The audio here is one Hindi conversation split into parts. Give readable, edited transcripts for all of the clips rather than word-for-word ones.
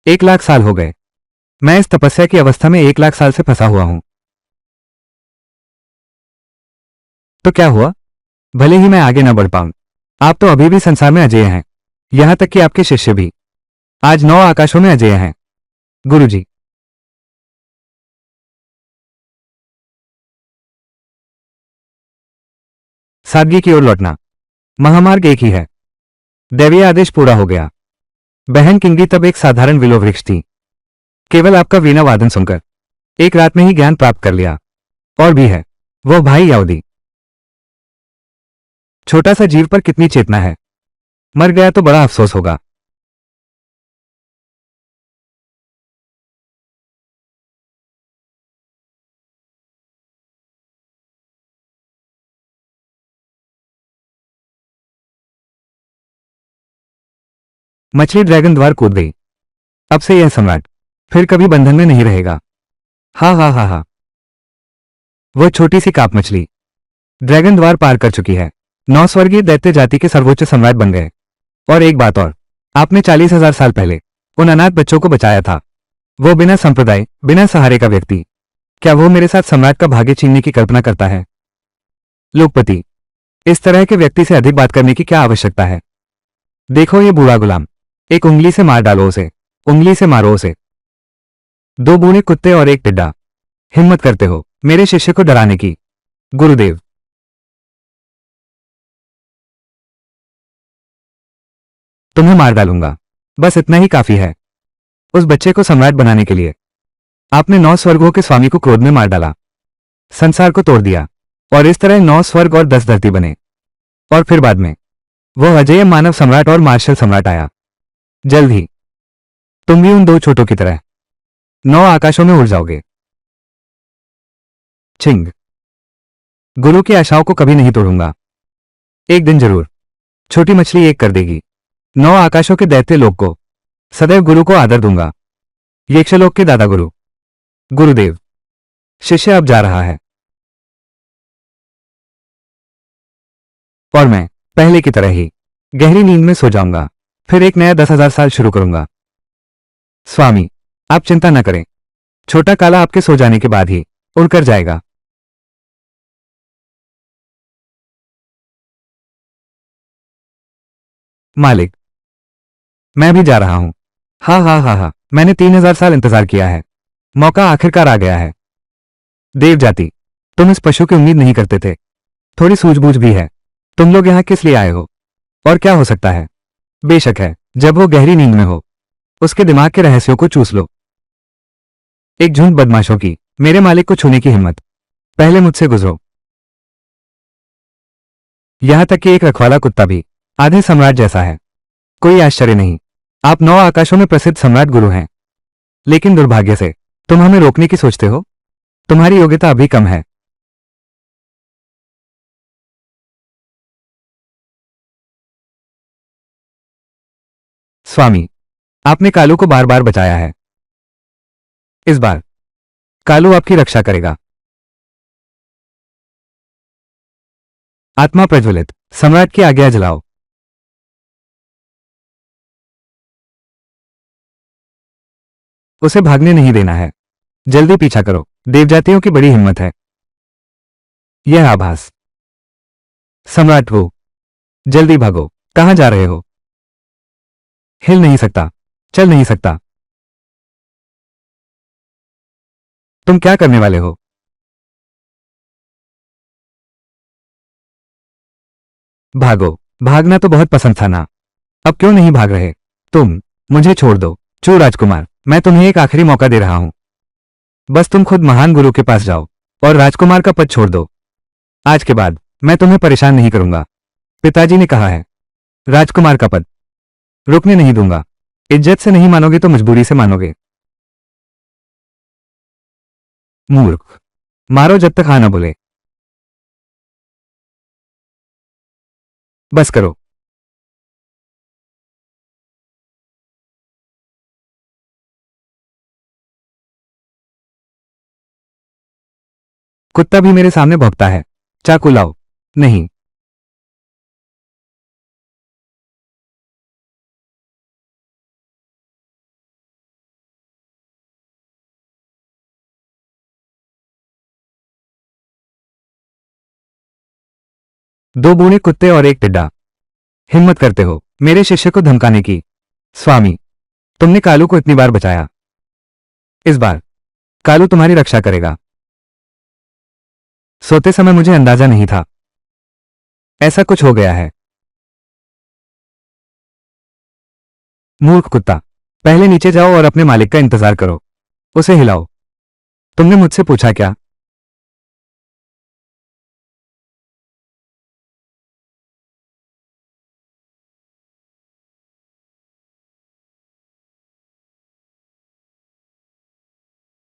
1 लाख साल हो गए। मैं इस तपस्या की अवस्था में 1 लाख साल से फंसा हुआ हूं। तो क्या हुआ? भले ही मैं आगे न बढ़ पाऊं, आप तो अभी भी संसार में अजेय हैं। यहां तक कि आपके शिष्य भी आज 9 आकाशों में अजेय हैं। गुरुजी, सादगी की ओर लौटना। महामार्ग एक ही है। दैवीय आदेश पूरा हो गया। बहन किंगी तब एक साधारण विलो वृक्ष थी। केवल आपका वीणा वादन सुनकर एक रात में ही ज्ञान प्राप्त कर लिया। और भी है, वह भाई याओदी। छोटा सा जीव पर कितनी चेतना है। मर गया तो बड़ा अफसोस होगा। मछली ड्रैगन द्वार कूद गई। अब से यह सम्राट फिर कभी बंधन में नहीं रहेगा। हा हा हा हा। वह छोटी सी काप मछली ड्रैगन द्वार पार कर चुकी है। 9 स्वर्गीय दैत्य जाति के सर्वोच्च सम्राट बन गए। और एक बात और, आपने 40,000 साल पहले उन अनाथ बच्चों को बचाया था। वो बिना संप्रदाय, बिना सहारे का व्यक्ति, क्या वो मेरे साथ सम्राट का भाग्य छीनने की कल्पना करता है? लोकपति, इस तरह के व्यक्ति से अधिक बात करने की क्या आवश्यकता है? देखो ये बूढ़ा गुलाम, एक उंगली से मार डालो उसे, उंगली से मारो उसे। 2 बूढ़े कुत्ते और एक टिड्डा, हिम्मत करते हो मेरे शिष्य को डराने की? गुरुदेव, तुम्हें मार डालूंगा। बस इतना ही काफी है। उस बच्चे को सम्राट बनाने के लिए आपने 9 स्वर्गों के स्वामी को क्रोध में मार डाला, संसार को तोड़ दिया, और इस तरह 9 स्वर्ग और 10 धरती बने। और फिर बाद में वह अजेय मानव सम्राट और मार्शल सम्राट आया। जल्द ही तुम भी उन 2 छोटों की तरह 9 आकाशों में उड़ जाओगे। छिंग, गुरु की आशाओं को कभी नहीं तोड़ूंगा। एक दिन जरूर छोटी मछली एक कर देगी। 9 आकाशों के दैत्य लोक को सदैव गुरु को आदर दूंगा। यक्षलोक के दादा गुरु। गुरुदेव, शिष्य अब जा रहा है। और मैं पहले की तरह ही गहरी नींद में सो जाऊंगा। फिर एक नया 10,000 साल शुरू करूंगा। स्वामी, आप चिंता न करें। छोटा काला आपके सो जाने के बाद ही उड़कर जाएगा। मालिक, मैं भी जा रहा हूं। हा हा हा हा, मैंने 3,000 साल इंतजार किया है। मौका आखिरकार आ गया है। देव जाति, तुम इस पशु की उम्मीद नहीं करते थे। थोड़ी सूझबूझ भी है। तुम लोग यहां किस लिए आए हो? और क्या हो सकता है? बेशक है, जब वो गहरी नींद में हो उसके दिमाग के रहस्यों को चूस लो। एक झुंड बदमाशों की मेरे मालिक को छूने की हिम्मत, पहले मुझसे गुजरो। यहां तक कि एक रखवाला कुत्ता भी आधे सम्राट जैसा है। कोई आश्चर्य नहीं, आप 9 आकाशों में प्रसिद्ध सम्राट गुरु हैं। लेकिन दुर्भाग्य से तुम हमें रोकने की सोचते हो। तुम्हारी योग्यता अभी कम है। स्वामी, आपने कालू को बार बार बचाया है। इस बार कालू आपकी रक्षा करेगा। आत्मा प्रज्वलित, सम्राट की आज्ञा जलाओ। उसे भागने नहीं देना है। जल्दी पीछा करो। देवजातियों की बड़ी हिम्मत है। यह आभास। सम्राट वो, जल्दी भागो। कहां जा रहे हो? हिल नहीं सकता, चल नहीं सकता। तुम क्या करने वाले हो? भागो। भागना तो बहुत पसंद था ना। अब क्यों नहीं भाग रहे? तुम मुझे छोड़ दो। चू राजकुमार, मैं तुम्हें एक आखिरी मौका दे रहा हूं। बस तुम खुद महान गुरु के पास जाओ और राजकुमार का पद छोड़ दो। आज के बाद मैं तुम्हें परेशान नहीं करूंगा। पिताजी ने कहा है, राजकुमार का पद रुकने नहीं दूंगा। इज्जत से नहीं मानोगे तो मजबूरी से मानोगे। मूर्ख, मारो जब तक हाँ ना बोले। बस करो। कुत्ता भी मेरे सामने भौंकता है। चाकू लाओ। नहीं। दो बूढ़े कुत्ते और एक टिड्डा। हिम्मत करते हो मेरे शिष्य को धमकाने की। स्वामी, तुमने कालू को इतनी बार बचाया, इस बार कालू तुम्हारी रक्षा करेगा। सोते समय मुझे अंदाजा नहीं था ऐसा कुछ हो गया है। मूर्ख कुत्ता, पहले नीचे जाओ और अपने मालिक का इंतजार करो, उसे हिलाओ। तुमने मुझसे पूछा क्या?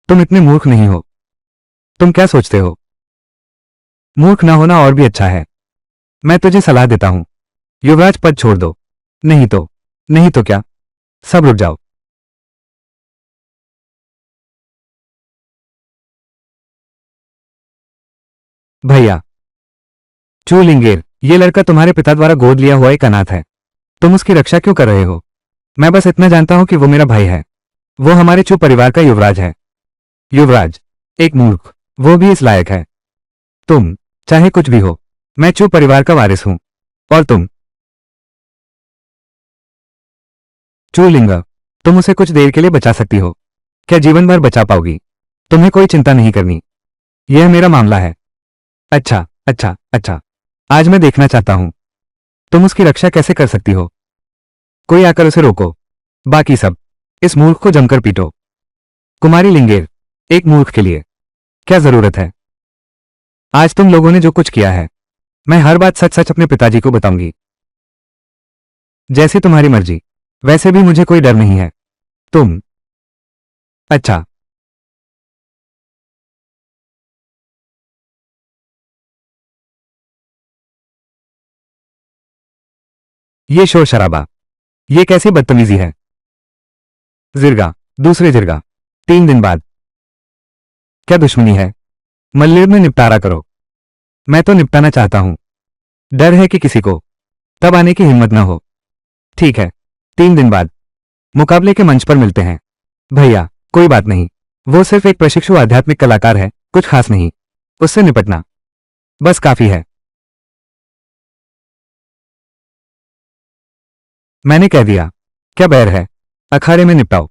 तुम इतने मूर्ख नहीं हो। तुम क्या सोचते हो? मूर्ख ना होना और भी अच्छा है। मैं तुझे सलाह देता हूं, युवराज पद छोड़ दो। नहीं तो क्या? सब रुक जाओ। भैया, चूलिंगेर, ये लड़का तुम्हारे पिता द्वारा गोद लिया हुआ एक अनाथ है। तुम उसकी रक्षा क्यों कर रहे हो? मैं बस इतना जानता हूं कि वो मेरा भाई है। वो हमारे चू परिवार का युवराज है। युवराज, एक मूर्ख, वो भी इस लायक है। तुम, चाहे कुछ भी हो, मैं चू परिवार का वारिस हूं। और तुम, चूलिंगा, तुम उसे कुछ देर के लिए बचा सकती हो। क्या जीवन भर बचा पाओगी? तुम्हें कोई चिंता नहीं करनी, यह मेरा मामला है। अच्छा। आज मैं देखना चाहता हूं तुम उसकी रक्षा कैसे कर सकती हो। कोई आकर उसे रोको। बाकी सब, इस मूर्ख को जमकर पीटो। कुमारी लिंगेर, एक मूर्ख के लिए क्या जरूरत है? आज तुम लोगों ने जो कुछ किया है, मैं हर बात सच सच अपने पिताजी को बताऊंगी। जैसी तुम्हारी मर्जी, वैसे भी मुझे कोई डर नहीं है। तुम, अच्छा, ये शोर शराबा, ये कैसी बदतमीजी है? जिरगा, दूसरे जिरगा, 3 दिन बाद। क्या दुश्मनी है? मल्लेर में निपटारा करो। मैं तो निपटाना चाहता हूं, डर है कि किसी को तब आने की हिम्मत न हो। ठीक है, 3 दिन बाद मुकाबले के मंच पर मिलते हैं। भैया, कोई बात नहीं, वो सिर्फ एक प्रशिक्षु आध्यात्मिक कलाकार है, कुछ खास नहीं। उससे निपटना बस काफी है। मैंने कह दिया, क्या बैर है? अखाड़े में निपटाओ।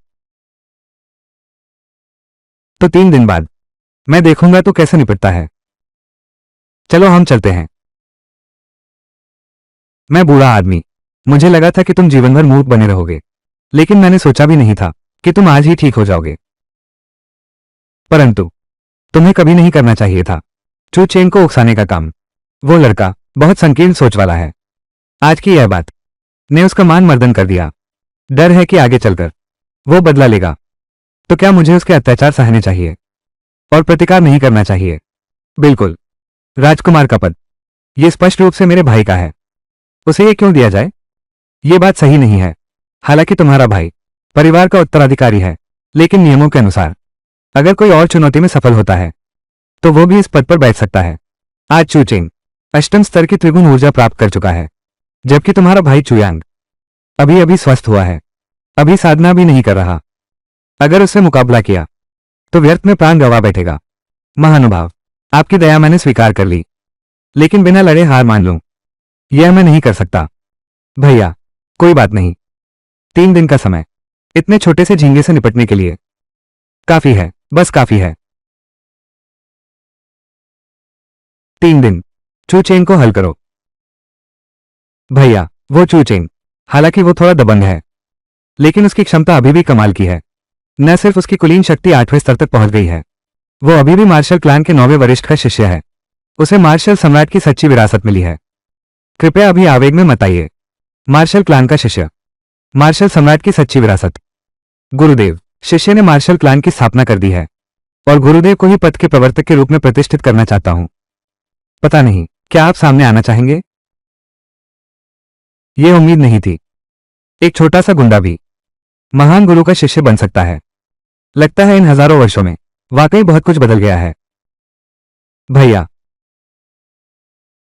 तो 3 दिन बाद मैं देखूंगा तो कैसे निपटता है। चलो हम चलते हैं। मैं बूढ़ा आदमी, मुझे लगा था कि तुम जीवन भर मूर्ख बने रहोगे, लेकिन मैंने सोचा भी नहीं था कि तुम आज ही ठीक हो जाओगे। परंतु तुम्हें कभी नहीं करना चाहिए था चू चेंग को उकसाने का काम। वो लड़का बहुत संकीर्ण सोच वाला है। आज की यह बात ने उसका मान मर्दन कर दिया। डर है कि आगे चलकर वो बदला लेगा, तो क्या मुझे उसके अत्याचार सहने चाहिए और प्रतिकार नहीं करना चाहिए? बिल्कुल। राजकुमार का पद यह स्पष्ट रूप से मेरे भाई का है, उसे ये क्यों दिया जाए? ये बात सही नहीं है। हालांकि तुम्हारा भाई परिवार का उत्तराधिकारी है, लेकिन नियमों के अनुसार अगर कोई और चुनौती में सफल होता है तो वो भी इस पद पर बैठ सकता है। आज चूचिंग अष्टम स्तर की त्रिगुण ऊर्जा प्राप्त कर चुका है, जबकि तुम्हारा भाई चुयांग अभी अभी स्वस्थ हुआ है, अभी साधना भी नहीं कर रहा। अगर उससे मुकाबला किया तो व्यर्थ में प्राण गंवा बैठेगा। महानुभाव, आपकी दया मैंने स्वीकार कर ली, लेकिन बिना लड़े हार मान लूं, यह मैं नहीं कर सकता। भैया, कोई बात नहीं, 3 दिन का समय इतने छोटे से झींगे से निपटने के लिए काफी है, बस काफी है। 3 दिन, चूचेंग को हल करो। भैया, वो चूचेंग, हालांकि वो थोड़ा दबंग है, लेकिन उसकी क्षमता अभी भी कमाल की है। न सिर्फ उसकी कुलीन शक्ति 8वें स्तर तक पहुंच गई है, वो अभी भी मार्शल क्लान के 9वें वरिष्ठ का शिष्य है। उसे मार्शल सम्राट की सच्ची विरासत मिली है। कृपया अभी आवेग में मत आइए। मार्शल क्लान का शिष्य, मार्शल सम्राट की सच्ची विरासत। गुरुदेव, शिष्य ने मार्शल क्लान की स्थापना कर दी है और गुरुदेव को ही पद के प्रवर्तक के रूप में प्रतिष्ठित करना चाहता हूं। पता नहीं, क्या आप सामने आना चाहेंगे? यह उम्मीद नहीं थी। एक छोटा सा गुंडा भी महान गुरु का शिष्य बन सकता है। लगता है इन हजारों वर्षों में वाकई बहुत कुछ बदल गया है। भैया,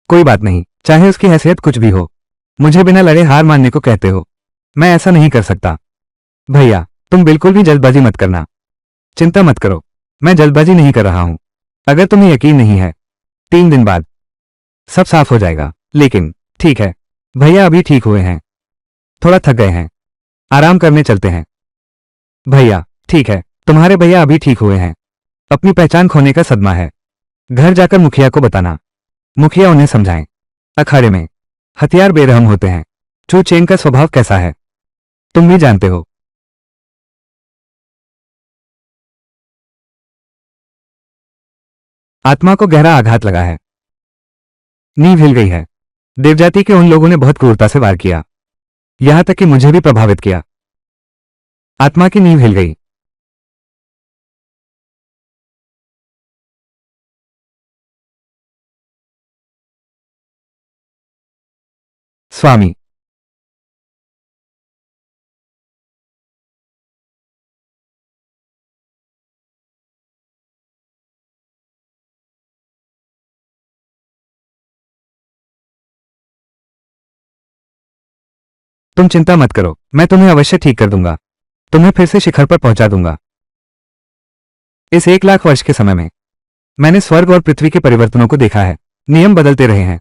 कोई बात नहीं, चाहे उसकी हैसियत कुछ भी हो, मुझे बिना लड़े हार मानने को कहते हो, मैं ऐसा नहीं कर सकता। भैया, तुम बिल्कुल भी जल्दबाजी मत करना। चिंता मत करो, मैं जल्दबाजी नहीं कर रहा हूं। अगर तुम्हें यकीन नहीं है, 3 दिन बाद सब साफ हो जाएगा। लेकिन ठीक है, भैया अभी ठीक हुए हैं, थोड़ा थक गए हैं, आराम करने चलते हैं। भैया ठीक है, तुम्हारे भैया अभी ठीक हुए हैं, अपनी पहचान खोने का सदमा है, घर जाकर मुखिया को बताना। मुखिया उन्हें समझाएं। अखाड़े में हथियार बेरहम होते हैं। चू चेन का स्वभाव कैसा है तुम भी जानते हो। आत्मा को गहरा आघात लगा है, नींव हिल गई है। देवजाति के उन लोगों ने बहुत क्रूरता से वार किया, यहां तक कि मुझे भी प्रभावित किया। आत्मा की नींव हिल गई। स्वामी तुम चिंता मत करो, मैं तुम्हें अवश्य ठीक कर दूंगा, तुम्हें फिर से शिखर पर पहुंचा दूंगा। इस 1 लाख वर्ष के समय में मैंने स्वर्ग और पृथ्वी के परिवर्तनों को देखा है। नियम बदलते रहे हैं,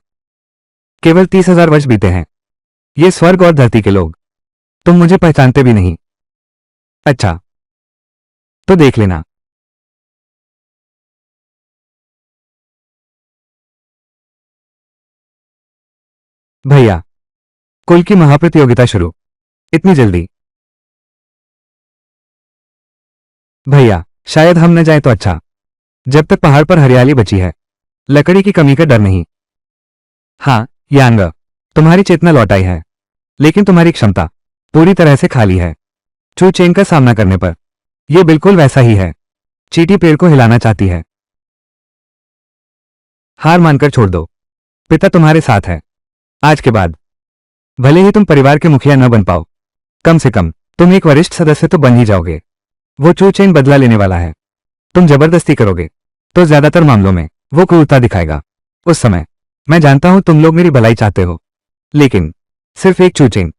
केवल 30,000 वर्ष बीते हैं। ये स्वर्ग और धरती के लोग, तुम मुझे पहचानते भी नहीं। अच्छा, तो देख लेना। भैया कुल की महाप्रतियोगिता शुरू, इतनी जल्दी? भैया शायद हम न जाए तो अच्छा, जब तक पहाड़ पर हरियाली बची है, लकड़ी की कमी का डर नहीं। हाँ यांग, तुम्हारी चेतना लौट आई है, लेकिन तुम्हारी क्षमता पूरी तरह से खाली है। चू चेंग का सामना करने पर यह बिल्कुल वैसा ही है, चींटी पेड़ को हिलाना चाहती है। हार मानकर छोड़ दो, पिता तुम्हारे साथ है। आज के बाद भले ही तुम परिवार के मुखिया न बन पाओ, कम से कम तुम एक वरिष्ठ सदस्य तो बन ही जाओगे। वो चू चेंग बदला लेने वाला है, तुम जबरदस्ती करोगे तो ज्यादातर मामलों में वो क्रूरता दिखाएगा। उस समय मैं जानता हूं तुम लोग मेरी भलाई चाहते हो, लेकिन सिर्फ एक चू चेंग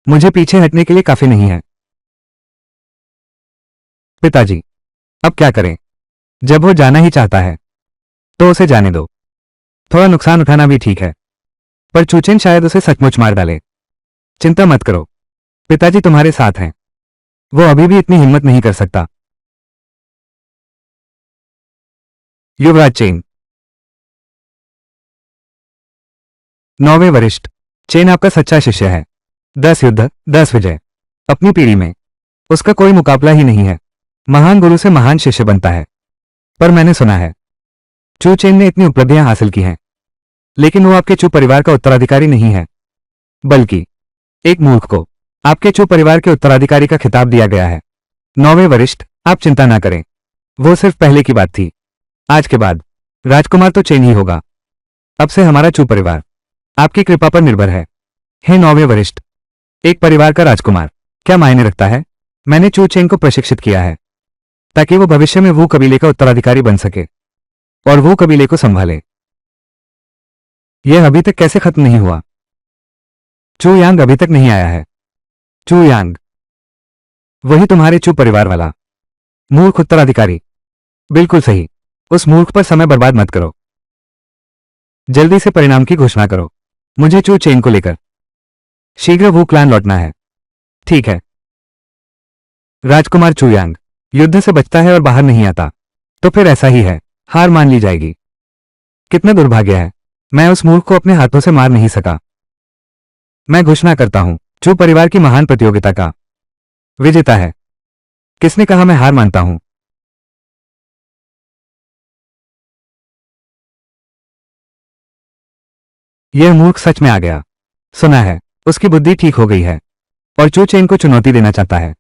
मुझे पीछे हटने के लिए काफी नहीं है। पिताजी अब क्या करें, जब वो जाना ही चाहता है तो उसे जाने दो। थोड़ा नुकसान उठाना भी ठीक है, पर चूचेन शायद उसे सचमुच मार डाले। चिंता मत करो, पिताजी तुम्हारे साथ हैं, वो अभी भी इतनी हिम्मत नहीं कर सकता। युवराज चेन, 9वें वरिष्ठ चेन आपका सच्चा शिष्य है। 10 युद्ध 10 विजय, अपनी पीढ़ी में उसका कोई मुकाबला ही नहीं है। महान गुरु से महान शिष्य बनता है। पर मैंने सुना है चू चेन ने इतनी उपलब्धियां हासिल की हैं, लेकिन वो आपके चू परिवार का उत्तराधिकारी नहीं है, बल्कि एक मूर्ख को आपके चू परिवार के उत्तराधिकारी का खिताब दिया गया है। 9वें वरिष्ठ आप चिंता ना करें, वो सिर्फ पहले की बात थी। आज के बाद राजकुमार तो चेन ही होगा। अब से हमारा चू परिवार आपकी कृपा पर निर्भर है। हे 9वें वरिष्ठ, एक परिवार का राजकुमार क्या मायने रखता है? मैंने चू चेन को प्रशिक्षित किया है ताकि वो भविष्य में वो कबीले का उत्तराधिकारी बन सके और वो कबीले को संभाले। यह अभी तक कैसे खत्म नहीं हुआ? चू यांग अभी तक नहीं आया है। चू यांग, वही तुम्हारे चू परिवार वाला मूर्ख उत्तराधिकारी। बिल्कुल सही, उस मूर्ख पर समय बर्बाद मत करो, जल्दी से परिणाम की घोषणा करो। मुझे चू चेन को लेकर शीघ्र वो क्लान लौटना है। ठीक है। राजकुमार चू यांग युद्ध से बचता है और बाहर नहीं आता, तो फिर ऐसा ही है, हार मान ली जाएगी। कितना दुर्भाग्य है, मैं उस मूर्ख को अपने हाथों से मार नहीं सका। मैं घोषणा करता हूं, चू परिवार की महान प्रतियोगिता का विजेता है। किसने कहा मैं हार मानता हूं? यह मूर्ख सच में आ गया। सुना है उसकी बुद्धि ठीक हो गई है और चू चेन को चुनौती देना चाहता है।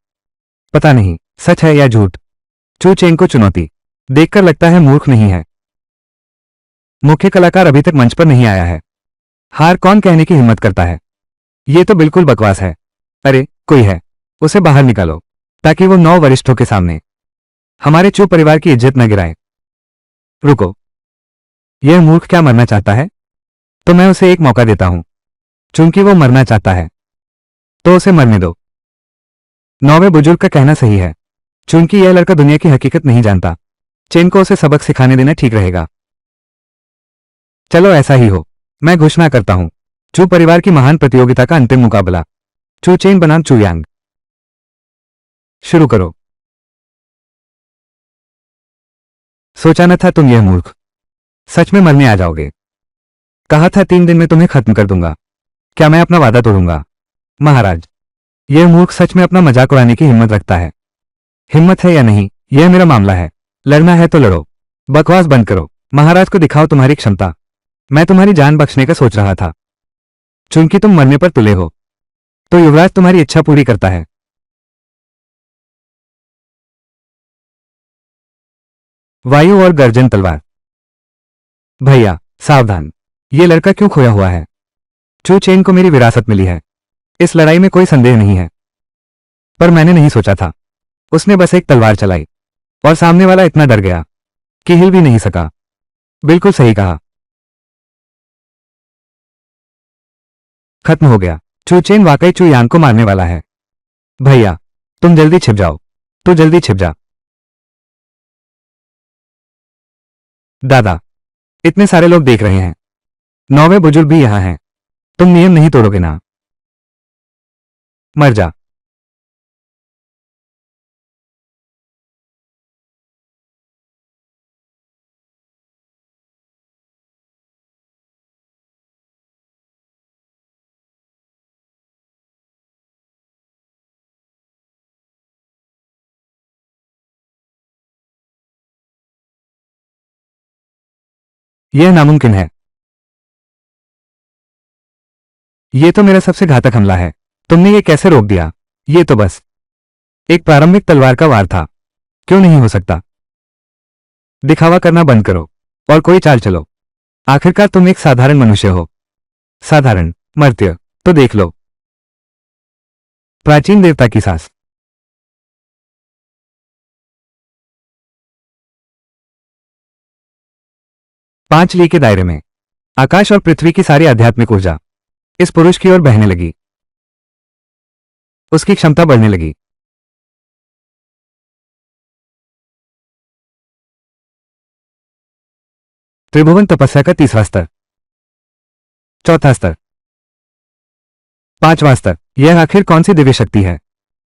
पता नहीं सच है या झूठ। चू चेन को चुनौती देखकर लगता है मूर्ख नहीं है। मुख्य कलाकार अभी तक मंच पर नहीं आया है, हार कौन कहने की हिम्मत करता है? यह तो बिल्कुल बकवास है। अरे कोई है, उसे बाहर निकालो ताकि वो 9 वरिष्ठों के सामने हमारे चू परिवार की इज्जत न गिराए। रुको, यह मूर्ख क्या मरना चाहता है? तो मैं उसे एक मौका देता हूं। चूंकि वो मरना चाहता है तो उसे मरने दो। 9वें बुजुर्ग का कहना सही है, चूंकि यह लड़का दुनिया की हकीकत नहीं जानता। चेन को उसे सबक सिखाने देना ठीक रहेगा। चलो ऐसा ही हो, मैं घोषणा करता हूं, चू परिवार की महान प्रतियोगिता का अंतिम मुकाबला। चू चेन बनाम चू यांग। शुरू करो। सोचा न था तुम यह मूर्ख सच में मरने आ जाओगे। कहा था 3 दिन में तुम्हें खत्म कर दूंगा। क्या मैं अपना वादा तोड़ूंगा? महाराज, यह मूर्ख सच में अपना मजाक उड़ाने की हिम्मत रखता है। हिम्मत है या नहीं, यह मेरा मामला है। लड़ना है तो लड़ो। बकवास बंद करो। महाराज को दिखाओ तुम्हारी क्षमता। मैं तुम्हारी जान बख्शने का सोच रहा था। चूंकि तुम मरने पर तुले हो, तो युवराज तुम्हारी इच्छा पूरी करता है। वायु और गर्जन तलवार। भैया सावधान, ये लड़का क्यों खोया हुआ है? चू चेन को मेरी विरासत मिली है, इस लड़ाई में कोई संदेह नहीं है। पर मैंने नहीं सोचा था। उसने बस एक तलवार चलाई और सामने वाला इतना डर गया कि हिल भी नहीं सका। बिल्कुल सही कहा। खत्म हो गया। चू चेन वाकई चू यांग को मारने वाला है। भैया तुम जल्दी छिप जाओ। तू जल्दी छिप जा। दादा, इतने सारे लोग देख रहे हैं। 9वें बुजुर्ग भी यहां हैं। तुम नियम नहीं तोड़ोगे ना? मर जा। यह नामुमकिन है। यह तो मेरा सबसे घातक हमला है। तुमने ये कैसे रोक दिया? ये तो बस एक प्रारंभिक तलवार का वार था। क्यों नहीं हो सकता? दिखावा करना बंद करो और कोई चाल चलो। आखिरकार तुम एक साधारण मनुष्य हो। साधारण मर्त्य तो देख लो। प्राचीन देवता की सांस। 5 ली के दायरे में आकाश और पृथ्वी की सारी आध्यात्मिक ऊर्जा इस पुरुष की ओर बहने लगी। उसकी क्षमता बढ़ने लगी। त्रिभुवन तपस्या का 3वां स्तर, 4था स्तर, 5वां स्तर। यह आखिर कौन सी दिव्य शक्ति है?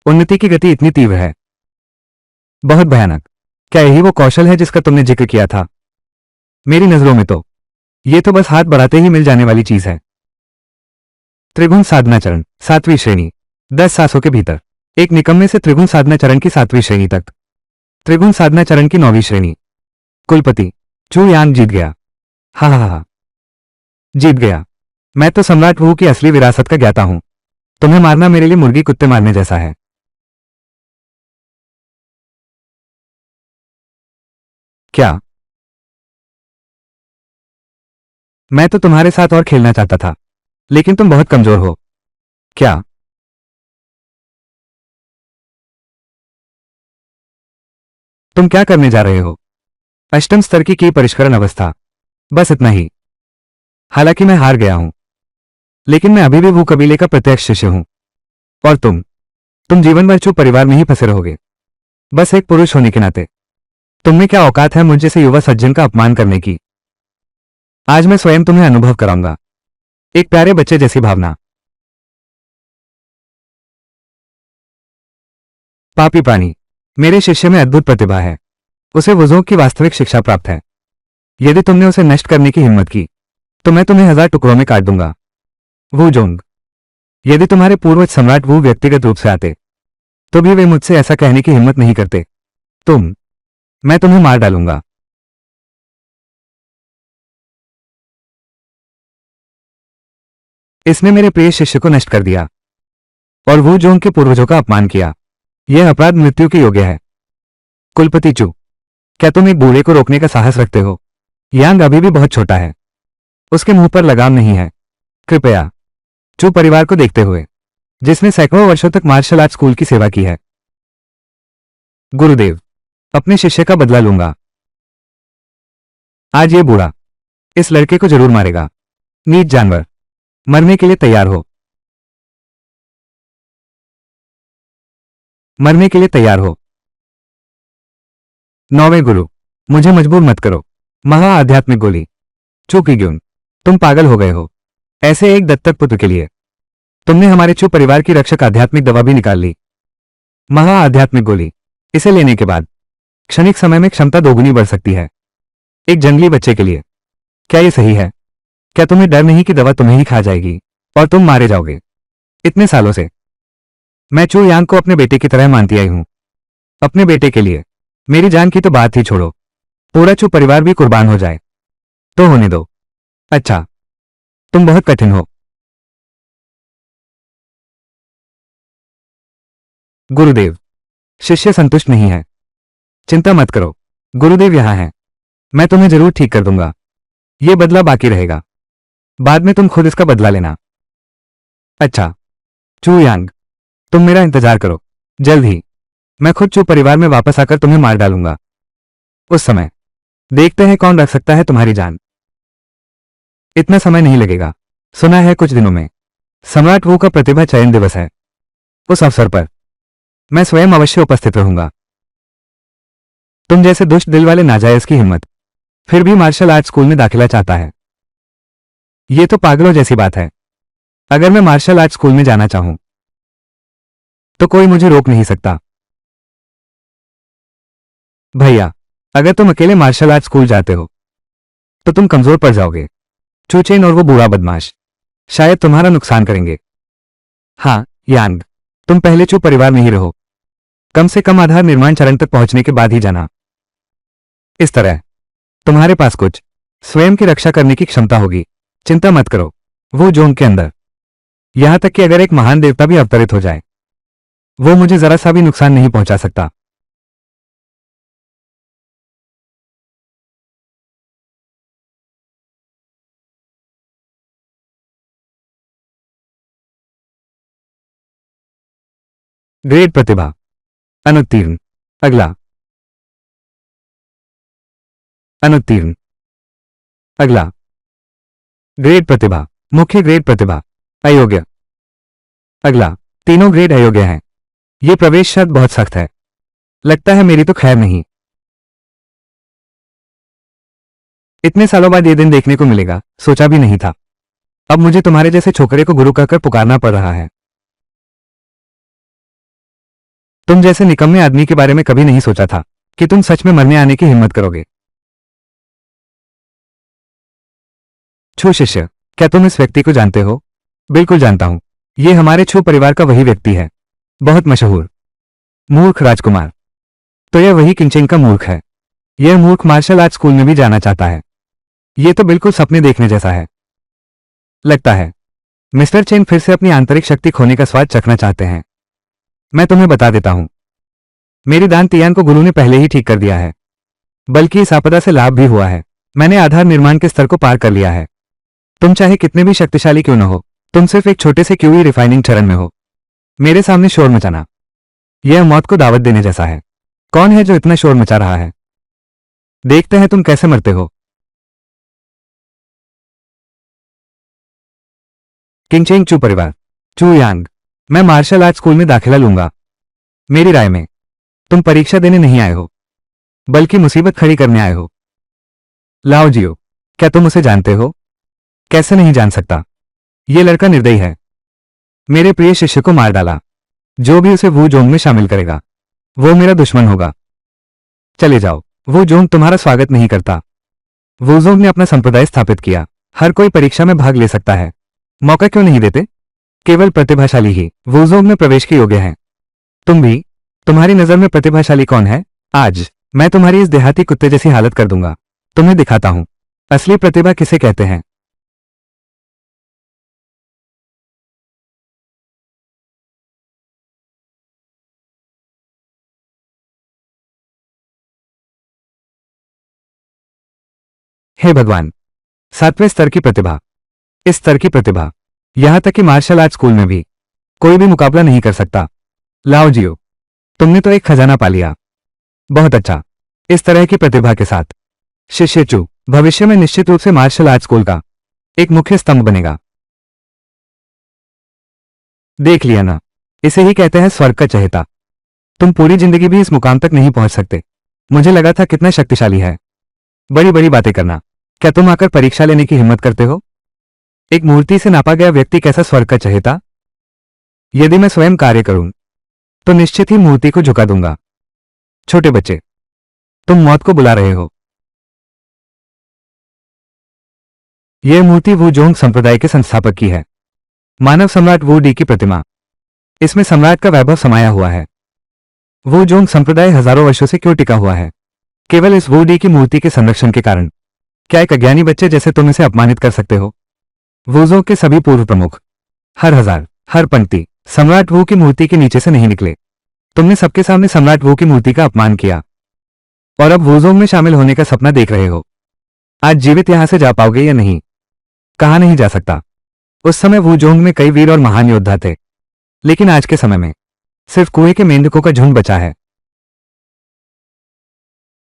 उन्नति की गति इतनी तीव्र है, बहुत भयानक। क्या यही वो कौशल है जिसका तुमने जिक्र किया था? मेरी नजरों में तो ये तो बस हाथ बढ़ाते ही मिल जाने वाली चीज है। त्रिगुण साधना चरण 7वीं श्रेणी। 10 सांसों के भीतर एक निकम्मे से त्रिगुण साधना चरण की 7वीं श्रेणी तक। त्रिगुण साधना चरण की 9वीं श्रेणी। कुलपति चू यांग जीत गया। हा हा हा, जीत गया। मैं तो सम्राट वू की असली विरासत का ज्ञाता हूं। तुम्हें मारना मेरे लिए मुर्गी कुत्ते मारने जैसा है। क्या? मैं तो तुम्हारे साथ और खेलना चाहता था, लेकिन तुम बहुत कमजोर हो। क्या? तुम क्या करने जा रहे हो? अष्टम स्तर की परिष्करण अवस्था, बस इतना ही। हालांकि मैं हार गया हूं, लेकिन मैं अभी भी वो कबीले का प्रत्यक्ष शिष्य हूं। और तुम जीवन भर चुप परिवार में ही फंसे रहोगे, बस एक पुरुष होने के नाते। तुम में क्या औकात है मुझ जैसे युवा सज्जन का अपमान करने की? आज मैं स्वयं तुम्हें अनुभव कराऊंगा एक प्यारे बच्चे जैसी भावना। पापी प्राणी, मेरे शिष्य में अद्भुत प्रतिभा है। उसे वुज़ोंग की वास्तविक शिक्षा प्राप्त है। यदि तुमने उसे नष्ट करने की हिम्मत की, तो मैं तुम्हें 1000 टुकड़ों में काट दूंगा। वू जोंग, यदि तुम्हारे पूर्वज सम्राट वू व्यक्तिगत रूप से आते, तो भी वे मुझसे ऐसा कहने की हिम्मत नहीं करते। मैं तुम्हें मार डालूंगा। इसने मेरे प्रिय शिष्य को नष्ट कर दिया और वू जोंग के पूर्वजों का अपमान किया। यह अपराध मृत्यु के योग्य है। कुलपति चू, क्या तुम एक बूढ़े को रोकने का साहस रखते हो? यांग अभी भी बहुत छोटा है, उसके मुंह पर लगाम नहीं है। कृपया। चू परिवार को देखते हुए, जिसने सैकड़ों वर्षों तक मार्शल आर्ट स्कूल की सेवा की है। गुरुदेव, अपने शिष्य का बदला लूंगा। आज ये बूढ़ा इस लड़के को जरूर मारेगा। नीच जानवर, मरने के लिए तैयार हो। मरने के लिए तैयार हो। 9वें गुरु, मुझे मजबूर मत करो। महा आध्यात्मिक गोली। चू की ग्यून, तुम पागल हो गए हो। ऐसे एक दत्तक पुत्र के लिए तुमने हमारे चू परिवार की रक्षक आध्यात्मिक दवा भी निकाल ली। महा आध्यात्मिक गोली। इसे लेने के बाद क्षणिक समय में क्षमता दोगुनी बढ़ सकती है। एक जंगली बच्चे के लिए क्या यह सही है? क्या तुम्हें डर नहीं कि दवा तुम्हें ही खा जाएगी और तुम मारे जाओगे? इतने सालों से मैं चू यांग को अपने बेटे की तरह मानती आई हूं। अपने बेटे के लिए मेरी जान की तो बात ही छोड़ो, पूरा चू परिवार भी कुर्बान हो जाए तो होने दो। अच्छा, तुम बहुत कठिन हो। गुरुदेव, शिष्य संतुष्ट नहीं है। चिंता मत करो, गुरुदेव यहां हैं। मैं तुम्हें जरूर ठीक कर दूंगा। यह बदला बाकी रहेगा, बाद में तुम खुद इसका बदला लेना। अच्छा, चू यांग, तुम मेरा इंतजार करो। जल्द ही मैं खुद चू परिवार में वापस आकर तुम्हें मार डालूंगा। उस समय देखते हैं कौन रख सकता है तुम्हारी जान। इतना समय नहीं लगेगा। सुना है कुछ दिनों में सम्राट वू का प्रतिभा चयन दिवस है। उस अवसर पर मैं स्वयं अवश्य उपस्थित रहूंगा। तुम जैसे दुष्ट दिल वाले नाजायज की हिम्मत फिर भी मार्शल आर्ट स्कूल में दाखिला चाहता है। यह तो पागलों जैसी बात है। अगर मैं मार्शल आर्ट स्कूल में जाना चाहूं तो कोई मुझे रोक नहीं सकता। भैया, अगर तुम अकेले मार्शल आर्ट स्कूल जाते हो तो तुम कमजोर पड़ जाओगे। चूचेन और वो बूढ़ा बदमाश शायद तुम्हारा नुकसान करेंगे। हाँ यांग, तुम पहले चू परिवार में ही रहो। कम से कम आधार निर्माण चरण तक पहुंचने के बाद ही जाना। इस तरह तुम्हारे पास कुछ स्वयं की रक्षा करने की क्षमता होगी। चिंता मत करो, वो जोंग के अंदर यहां तक कि अगर एक महान देवता भी अवतरित हो जाए वो मुझे जरा सा भी नुकसान नहीं पहुंचा सकता। ग्रेड प्रतिभा अनुत्तीर्ण। अगला। अनुत्तीर्ण। अगला। ग्रेड प्रतिभा मुख्य ग्रेड प्रतिभा अयोग्य। अगला। तीनों ग्रेड अयोग्य हैं। ये प्रवेश शर्त बहुत सख्त है। लगता है मेरी तो खैर नहीं। इतने सालों बाद ये दिन देखने को मिलेगा, सोचा भी नहीं था। अब मुझे तुम्हारे जैसे छोकरे को गुरु कहकर पुकारना पड़ रहा है। तुम जैसे निकम्मे आदमी के बारे में कभी नहीं सोचा था कि तुम सच में मरने आने की हिम्मत करोगे। छू शिष्य, क्या तुम इस व्यक्ति को जानते हो? बिल्कुल जानता हूं। ये हमारे छू परिवार का वही व्यक्ति है, बहुत मशहूर मूर्ख राजकुमार। तो यह वही किंचेन का मूर्ख है। यह मूर्ख मार्शल आर्ट स्कूल में भी जाना चाहता है। यह तो बिल्कुल सपने देखने जैसा है। लगता है मिस्टर चेन फिर से अपनी आंतरिक शक्ति खोने का स्वाद चखना चाहते हैं। मैं तुम्हें बता देता हूं, मेरी दान तियान को गुरु ने पहले ही ठीक कर दिया है। बल्कि इस आपदा से लाभ भी हुआ है। मैंने आधार निर्माण के स्तर को पार कर लिया है। तुम चाहे कितने भी शक्तिशाली क्यों न हो, तुम सिर्फ एक छोटे से क्यूई रिफाइनिंग चरण में हो। मेरे सामने शोर मचाना यह मौत को दावत देने जैसा है। कौन है जो इतना शोर मचा रहा है? देखते हैं तुम कैसे मरते हो। किंगचेंग चू परिवार। चू यांग, मैं मार्शल आर्ट स्कूल में दाखिला लूंगा। मेरी राय में तुम परीक्षा देने नहीं आए हो, बल्कि मुसीबत खड़ी करने आए हो। लाओ जियो, क्या तुम उसे जानते हो? कैसे नहीं जान सकता। यह लड़का निर्दयी है। मेरे प्रिय शिष्य को मार डाला। जो भी उसे वू जोंग में शामिल करेगा वो मेरा दुश्मन होगा। चले जाओ, वो जोंग तुम्हारा स्वागत नहीं करता। वो जोंग ने अपना संप्रदाय स्थापित किया। हर कोई परीक्षा में भाग ले सकता है। मौका क्यों नहीं देते? केवल प्रतिभाशाली ही वो जोंग में प्रवेश के योग्य हैं। तुम भी। तुम्हारी नजर में प्रतिभाशाली कौन है? आज मैं तुम्हारी इस देहाती कुत्ते जैसी हालत कर दूंगा। तुम्हें दिखाता हूं असली प्रतिभा किसे कहते हैं। हे भगवान, 7वें स्तर की प्रतिभा। इस स्तर की प्रतिभा यहां तक कि मार्शल आर्ट स्कूल में भी कोई भी मुकाबला नहीं कर सकता। लाओ जियो, तुमने तो एक खजाना पा लिया। बहुत अच्छा। इस तरह की प्रतिभा के साथ शिष्य चू भविष्य में निश्चित रूप से मार्शल आर्ट स्कूल का एक मुख्य स्तंभ बनेगा। देख लिया ना, इसे ही कहते हैं स्वर्ग का चहेता। तुम पूरी जिंदगी भी इस मुकाम तक नहीं पहुंच सकते। मुझे लगा था कितना शक्तिशाली है। बड़ी बड़ी बातें करना। क्या तुम आकर परीक्षा लेने की हिम्मत करते हो? एक मूर्ति से नापा गया व्यक्ति कैसा स्वर्ग का चहेता? यदि मैं स्वयं कार्य करूं तो निश्चित ही मूर्ति को झुका दूंगा। छोटे बच्चे, तुम मौत को बुला रहे हो। यह मूर्ति वू जोंग संप्रदाय के संस्थापक की है, मानव सम्राट वू डी की प्रतिमा। इसमें सम्राट का वैभव समाया हुआ है। वू जोंग संप्रदाय हजारों वर्षों से क्यों टिका हुआ है? केवल इस वू डी की मूर्ति के संरक्षण के कारण। क्या एक अज्ञानी बच्चे जैसे तुम इसे अपमानित कर सकते हो? वूजों के सभी पूर्व प्रमुख हर हजार, हर पंक्ति सम्राट वू की मूर्ति के नीचे से नहीं निकले। तुमने सबके सामने सम्राट वू की मूर्ति का अपमान किया और अब वूजोंग में शामिल होने का सपना देख रहे हो। आज जीवित यहां से जा पाओगे या नहीं? कहा नहीं जा सकता। उस समय वूजोंग में कई वीर और महान योद्धा थे, लेकिन आज के समय में सिर्फ कुएं के मेंढकों का झुंड बचा है।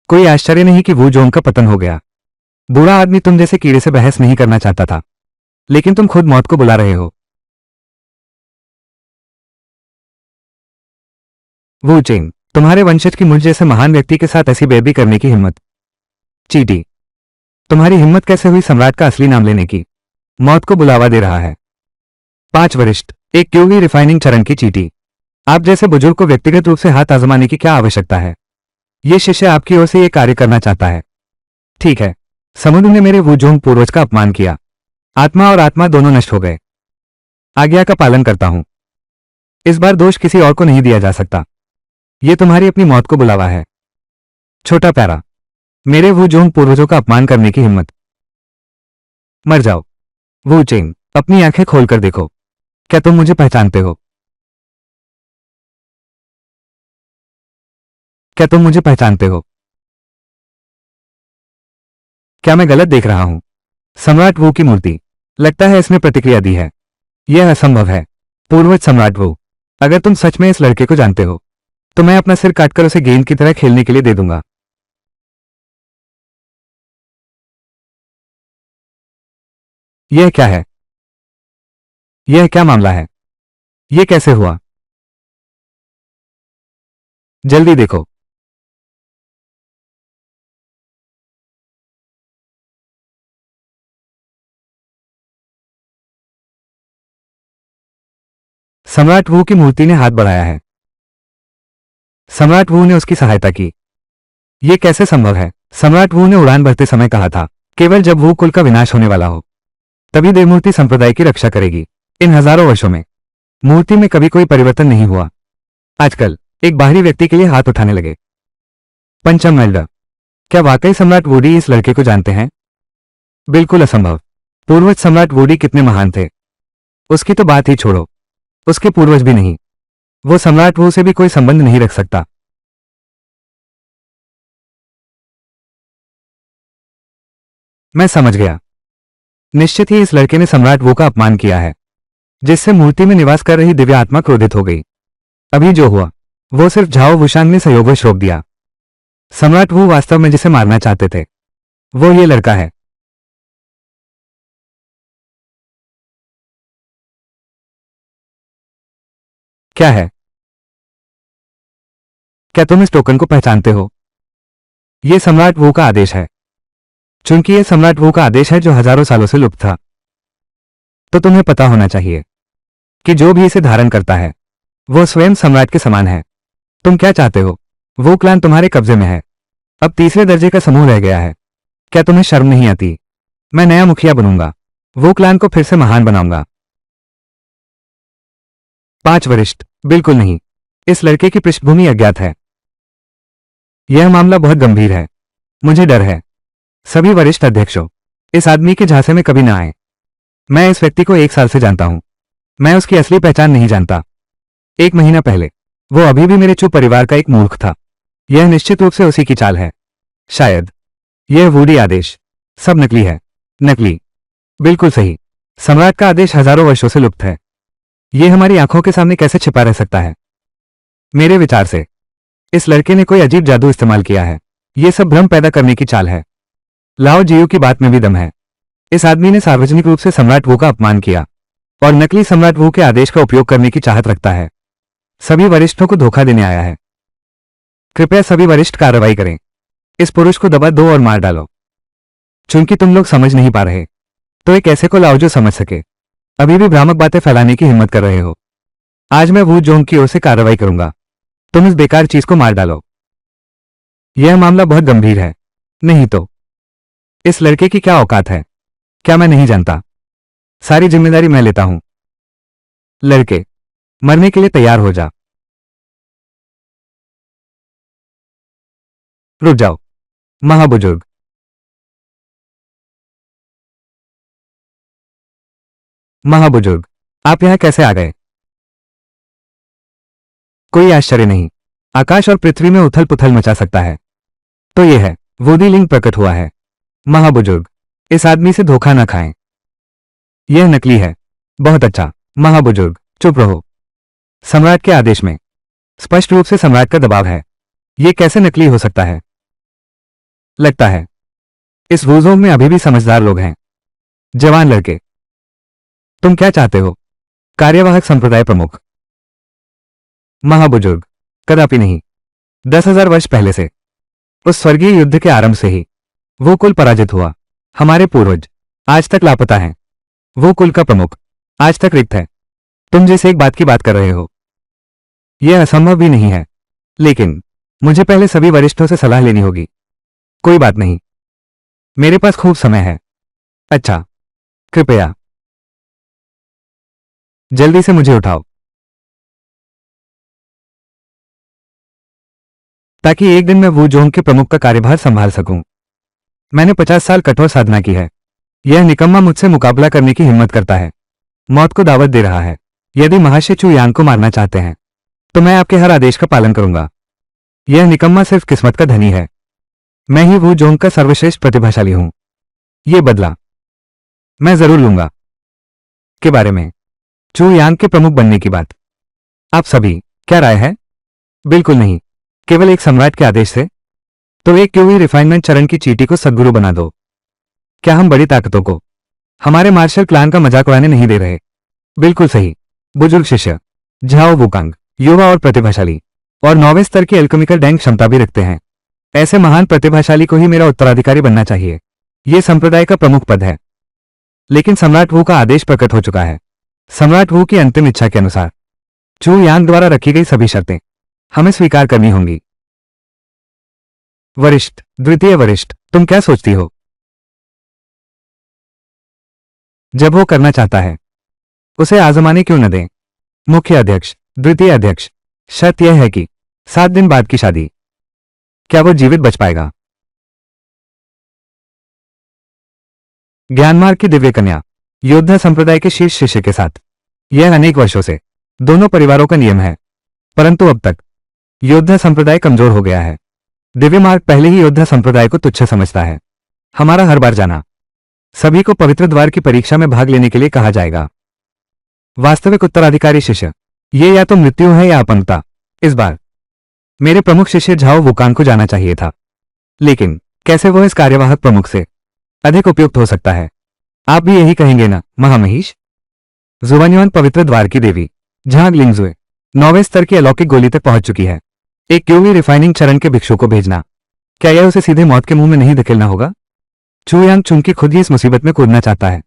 कोई आश्चर्य नहीं कि वूजोंग का पतन हो गया। बूढ़ा आदमी तुम जैसे कीड़े से बहस नहीं करना चाहता था, लेकिन तुम खुद मौत को बुला रहे हो। वू चेंग, तुम्हारे वंशज की मुझ जैसे महान व्यक्ति के साथ ऐसी बेइज्जती करने की हिम्मत? चीटी, तुम्हारी हिम्मत कैसे हुई सम्राट का असली नाम लेने की? मौत को बुलावा दे रहा है। 5 वरिष्ठ, एक क्यूवी रिफाइनिंग चरण की चीटी। आप जैसे बुजुर्ग को व्यक्तिगत रूप से हाथ आजमाने की क्या आवश्यकता है? यह शिष्य आपकी ओर से यह कार्य करना चाहता है। ठीक है, समुद्र ने मेरे वूजोंग पूर्वज का अपमान किया। आत्मा और आत्मा दोनों नष्ट हो गए। आज्ञा का पालन करता हूं। इस बार दोष किसी और को नहीं दिया जा सकता। यह तुम्हारी अपनी मौत को बुलावा है। छोटा प्यारा, मेरे वूजोंग पूर्वजों का अपमान करने की हिम्मत? मर जाओ। वू चेंग, अपनी आंखें खोलकर देखो। क्या तुम मुझे पहचानते हो? क्या तुम मुझे पहचानते हो? क्या मैं गलत देख रहा हूं? सम्राट वू की मूर्ति। लगता है इसने प्रतिक्रिया दी है। यह असंभव है। पूर्वज सम्राट वू, अगर तुम सच में इस लड़के को जानते हो तो मैं अपना सिर काटकर उसे गेंद की तरह खेलने के लिए दे दूंगा। यह क्या है? यह क्या मामला है? यह कैसे हुआ? जल्दी देखो। सम्राट वू की मूर्ति ने हाथ बढ़ाया है। सम्राट वू ने उसकी सहायता की। यह कैसे संभव है? सम्राट वू ने उड़ान भरते समय कहा था, केवल जब वू कुल का विनाश होने वाला हो तभी देवमूर्ति संप्रदाय की रक्षा करेगी। इन हजारों वर्षों में मूर्ति में कभी कोई परिवर्तन नहीं हुआ। आजकल एक बाहरी व्यक्ति के लिए हाथ उठाने लगे। पंचम एल्डर, क्या वाकई सम्राट वूडी इस लड़के को जानते हैं? बिल्कुल असंभव। पूर्वज सम्राट वूडी कितने महान थे, उसकी तो बात ही छोड़ो। उसके पूर्वज भी नहीं। वो सम्राट वू से भी कोई संबंध नहीं रख सकता। मैं समझ गया। निश्चित ही इस लड़के ने सम्राट वू का अपमान किया है, जिससे मूर्ति में निवास कर रही दिव्य आत्मा क्रोधित हो गई। अभी जो हुआ वो सिर्फ झाओ वुशांग ने संयोगवश रोक दिया। सम्राट वू वास्तव में जिसे मारना चाहते थे वो ये लड़का है। क्या है? क्या तुम इस टोकन को पहचानते हो? यह सम्राट वू का आदेश है। चूंकि यह सम्राट वू का आदेश है जो हजारों सालों से लुप्त था, तो तुम्हें पता होना चाहिए कि जो भी इसे धारण करता है वो स्वयं सम्राट के समान है। तुम क्या चाहते हो? वो क्लान तुम्हारे कब्जे में है। अब तीसरे दर्जे का समूह रह गया है। क्या तुम्हें शर्म नहीं आती? मैं नया मुखिया बनूंगा। वो क्लान को फिर से महान बनाऊंगा। 5 वरिष्ठ, बिल्कुल नहीं। इस लड़के की पृष्ठभूमि अज्ञात है। यह मामला बहुत गंभीर है। मुझे डर है। सभी वरिष्ठ अध्यक्षों, इस आदमी के झांसे में कभी ना आए। मैं इस व्यक्ति को 1 साल से जानता हूं। मैं उसकी असली पहचान नहीं जानता। 1 महीना पहले वो अभी भी मेरे चुप परिवार का एक मूर्ख था। यह निश्चित रूप से उसी की चाल है। शायद यह वूडी आदेश सब नकली है। नकली? बिल्कुल सही। सम्राट का आदेश हजारों वर्षों से लुप्त है। यह हमारी आंखों के सामने कैसे छिपा रह सकता है? मेरे विचार से इस लड़के ने कोई अजीब जादू इस्तेमाल किया है। यह सब भ्रम पैदा करने की चाल है। लाओ जियो की बात में भी दम है। इस आदमी ने सार्वजनिक रूप से सम्राट वू का अपमान किया और नकली सम्राट वू के आदेश का उपयोग करने की चाहत रखता है। सभी वरिष्ठों को धोखा देने आया है। कृपया सभी वरिष्ठ कार्रवाई करें। इस पुरुष को दबा दो और मार डालो। चूंकि तुम लोग समझ नहीं पा रहे, तो एक ऐसे को लाओ जो समझ सके। अभी भी भ्रामक बातें फैलाने की हिम्मत कर रहे हो। आज मैं वू जोंग की ओर से कार्रवाई करूंगा। तुम इस बेकार चीज को मार डालो। यह मामला बहुत गंभीर है। नहीं तो इस लड़के की क्या औकात है? क्या मैं नहीं जानता? सारी जिम्मेदारी मैं लेता हूं। लड़के, मरने के लिए तैयार हो जा। रुक जाओ महाबुजुर्ग। महाबुजुर्ग, आप यहां कैसे आ गए? कोई आश्चर्य नहीं। आकाश और पृथ्वी में उथल पुथल मचा सकता है तो यह है, वोदी लिंग प्रकट हुआ है। महाबुजुर्ग, इस आदमी से धोखा न खाएं। यह नकली है। बहुत अच्छा। महाबुजुर्ग, चुप रहो। सम्राट के आदेश में स्पष्ट रूप से सम्राट का दबाव है। यह कैसे नकली हो सकता है? लगता है इस वूजोंग में अभी भी समझदार लोग हैं। जवान लड़के, तुम क्या चाहते हो? कार्यवाहक संप्रदाय प्रमुख। महाबुजुर्ग, कदापि नहीं। 10,000 वर्ष पहले से, उस स्वर्गीय युद्ध के आरंभ से ही वो कुल पराजित हुआ। हमारे पूर्वज आज तक लापता हैं। वो कुल का प्रमुख आज तक रिक्त है। तुम जिस एक बात की बात कर रहे हो, यह असंभव भी नहीं है। लेकिन मुझे पहले सभी वरिष्ठों से सलाह लेनी होगी। कोई बात नहीं, मेरे पास खूब समय है। अच्छा, कृपया जल्दी से मुझे उठाओ ताकि एक दिन मैं वू जोंग के प्रमुख का कार्यभार संभाल सकूं। मैंने 50 साल कठोर साधना की है। यह निकम्मा मुझसे मुकाबला करने की हिम्मत करता है। मौत को दावत दे रहा है। यदि महाशय चू यांग को मारना चाहते हैं तो मैं आपके हर आदेश का पालन करूंगा। यह निकम्मा सिर्फ किस्मत का धनी है। मैं ही वू जोंग का सर्वश्रेष्ठ प्रतिभाशाली हूं। यह बदला मैं जरूर लूंगा। के बारे में चू यांग के प्रमुख बनने की बात, आप सभी क्या राय है? बिल्कुल नहीं। केवल एक सम्राट के आदेश से? तो एक क्यों ही रिफाइनमेंट चरण की चीटी को सद्गुरु बना दो। क्या हम बड़ी ताकतों को हमारे मार्शल प्लान का मजाक उड़ाने नहीं दे रहे? बिल्कुल सही। बुजुर्ग शिष्य झाओ वुकांग युवा और प्रतिभाशाली और 9वें स्तर की एल्केमिकल डैंग क्षमता भी रखते हैं। ऐसे महान प्रतिभाशाली को ही मेरा उत्तराधिकारी बनना चाहिए। यह संप्रदाय का प्रमुख पद है। लेकिन सम्राट वू का आदेश प्रकट हो चुका है। सम्राट वू की अंतिम इच्छा के अनुसार चू यांग द्वारा रखी गई सभी शर्तें हमें स्वीकार करनी होंगी। वरिष्ठ, द्वितीय वरिष्ठ, तुम क्या सोचती हो? जब वो करना चाहता है उसे आजमाने क्यों न दें? मुख्य अध्यक्ष, द्वितीय अध्यक्ष, शर्त यह है कि 7 दिन बाद की शादी। क्या वो जीवित बच पाएगा? ज्ञानमार्ग की दिव्य कन्या योद्धा संप्रदाय के शीर्ष शिष्य के साथ। यह अनेक वर्षों से दोनों परिवारों का नियम है, परंतु अब तक योद्धा संप्रदाय कमजोर हो गया है। दिव्य मार्ग पहले ही योद्धा संप्रदाय को तुच्छ समझता है। हमारा हर बार जाना सभी को पवित्र द्वार की परीक्षा में भाग लेने के लिए कहा जाएगा। वास्तविक उत्तराधिकारी शिष्य, ये या तो मृत्यु है या अपंगता। इस बार मेरे प्रमुख शिष्य झाओ वुकांग को जाना चाहिए था, लेकिन कैसे वो इस कार्यवाहक प्रमुख से अधिक उपयुक्त हो सकता है? आप भी यही कहेंगे ना महामहिष? जुवान्युआन पवित्र द्वार की देवी झांग लिंगजुए 9वें स्तर की अलौकिक गोली तक पहुंच चुकी है। एक क्यूवी रिफाइनिंग चरण के भिक्षु को भेजना, क्या यह उसे सीधे मौत के मुंह में नहीं धकेलना होगा? चू यांग चूंकि खुद ही इस मुसीबत में कूदना चाहता है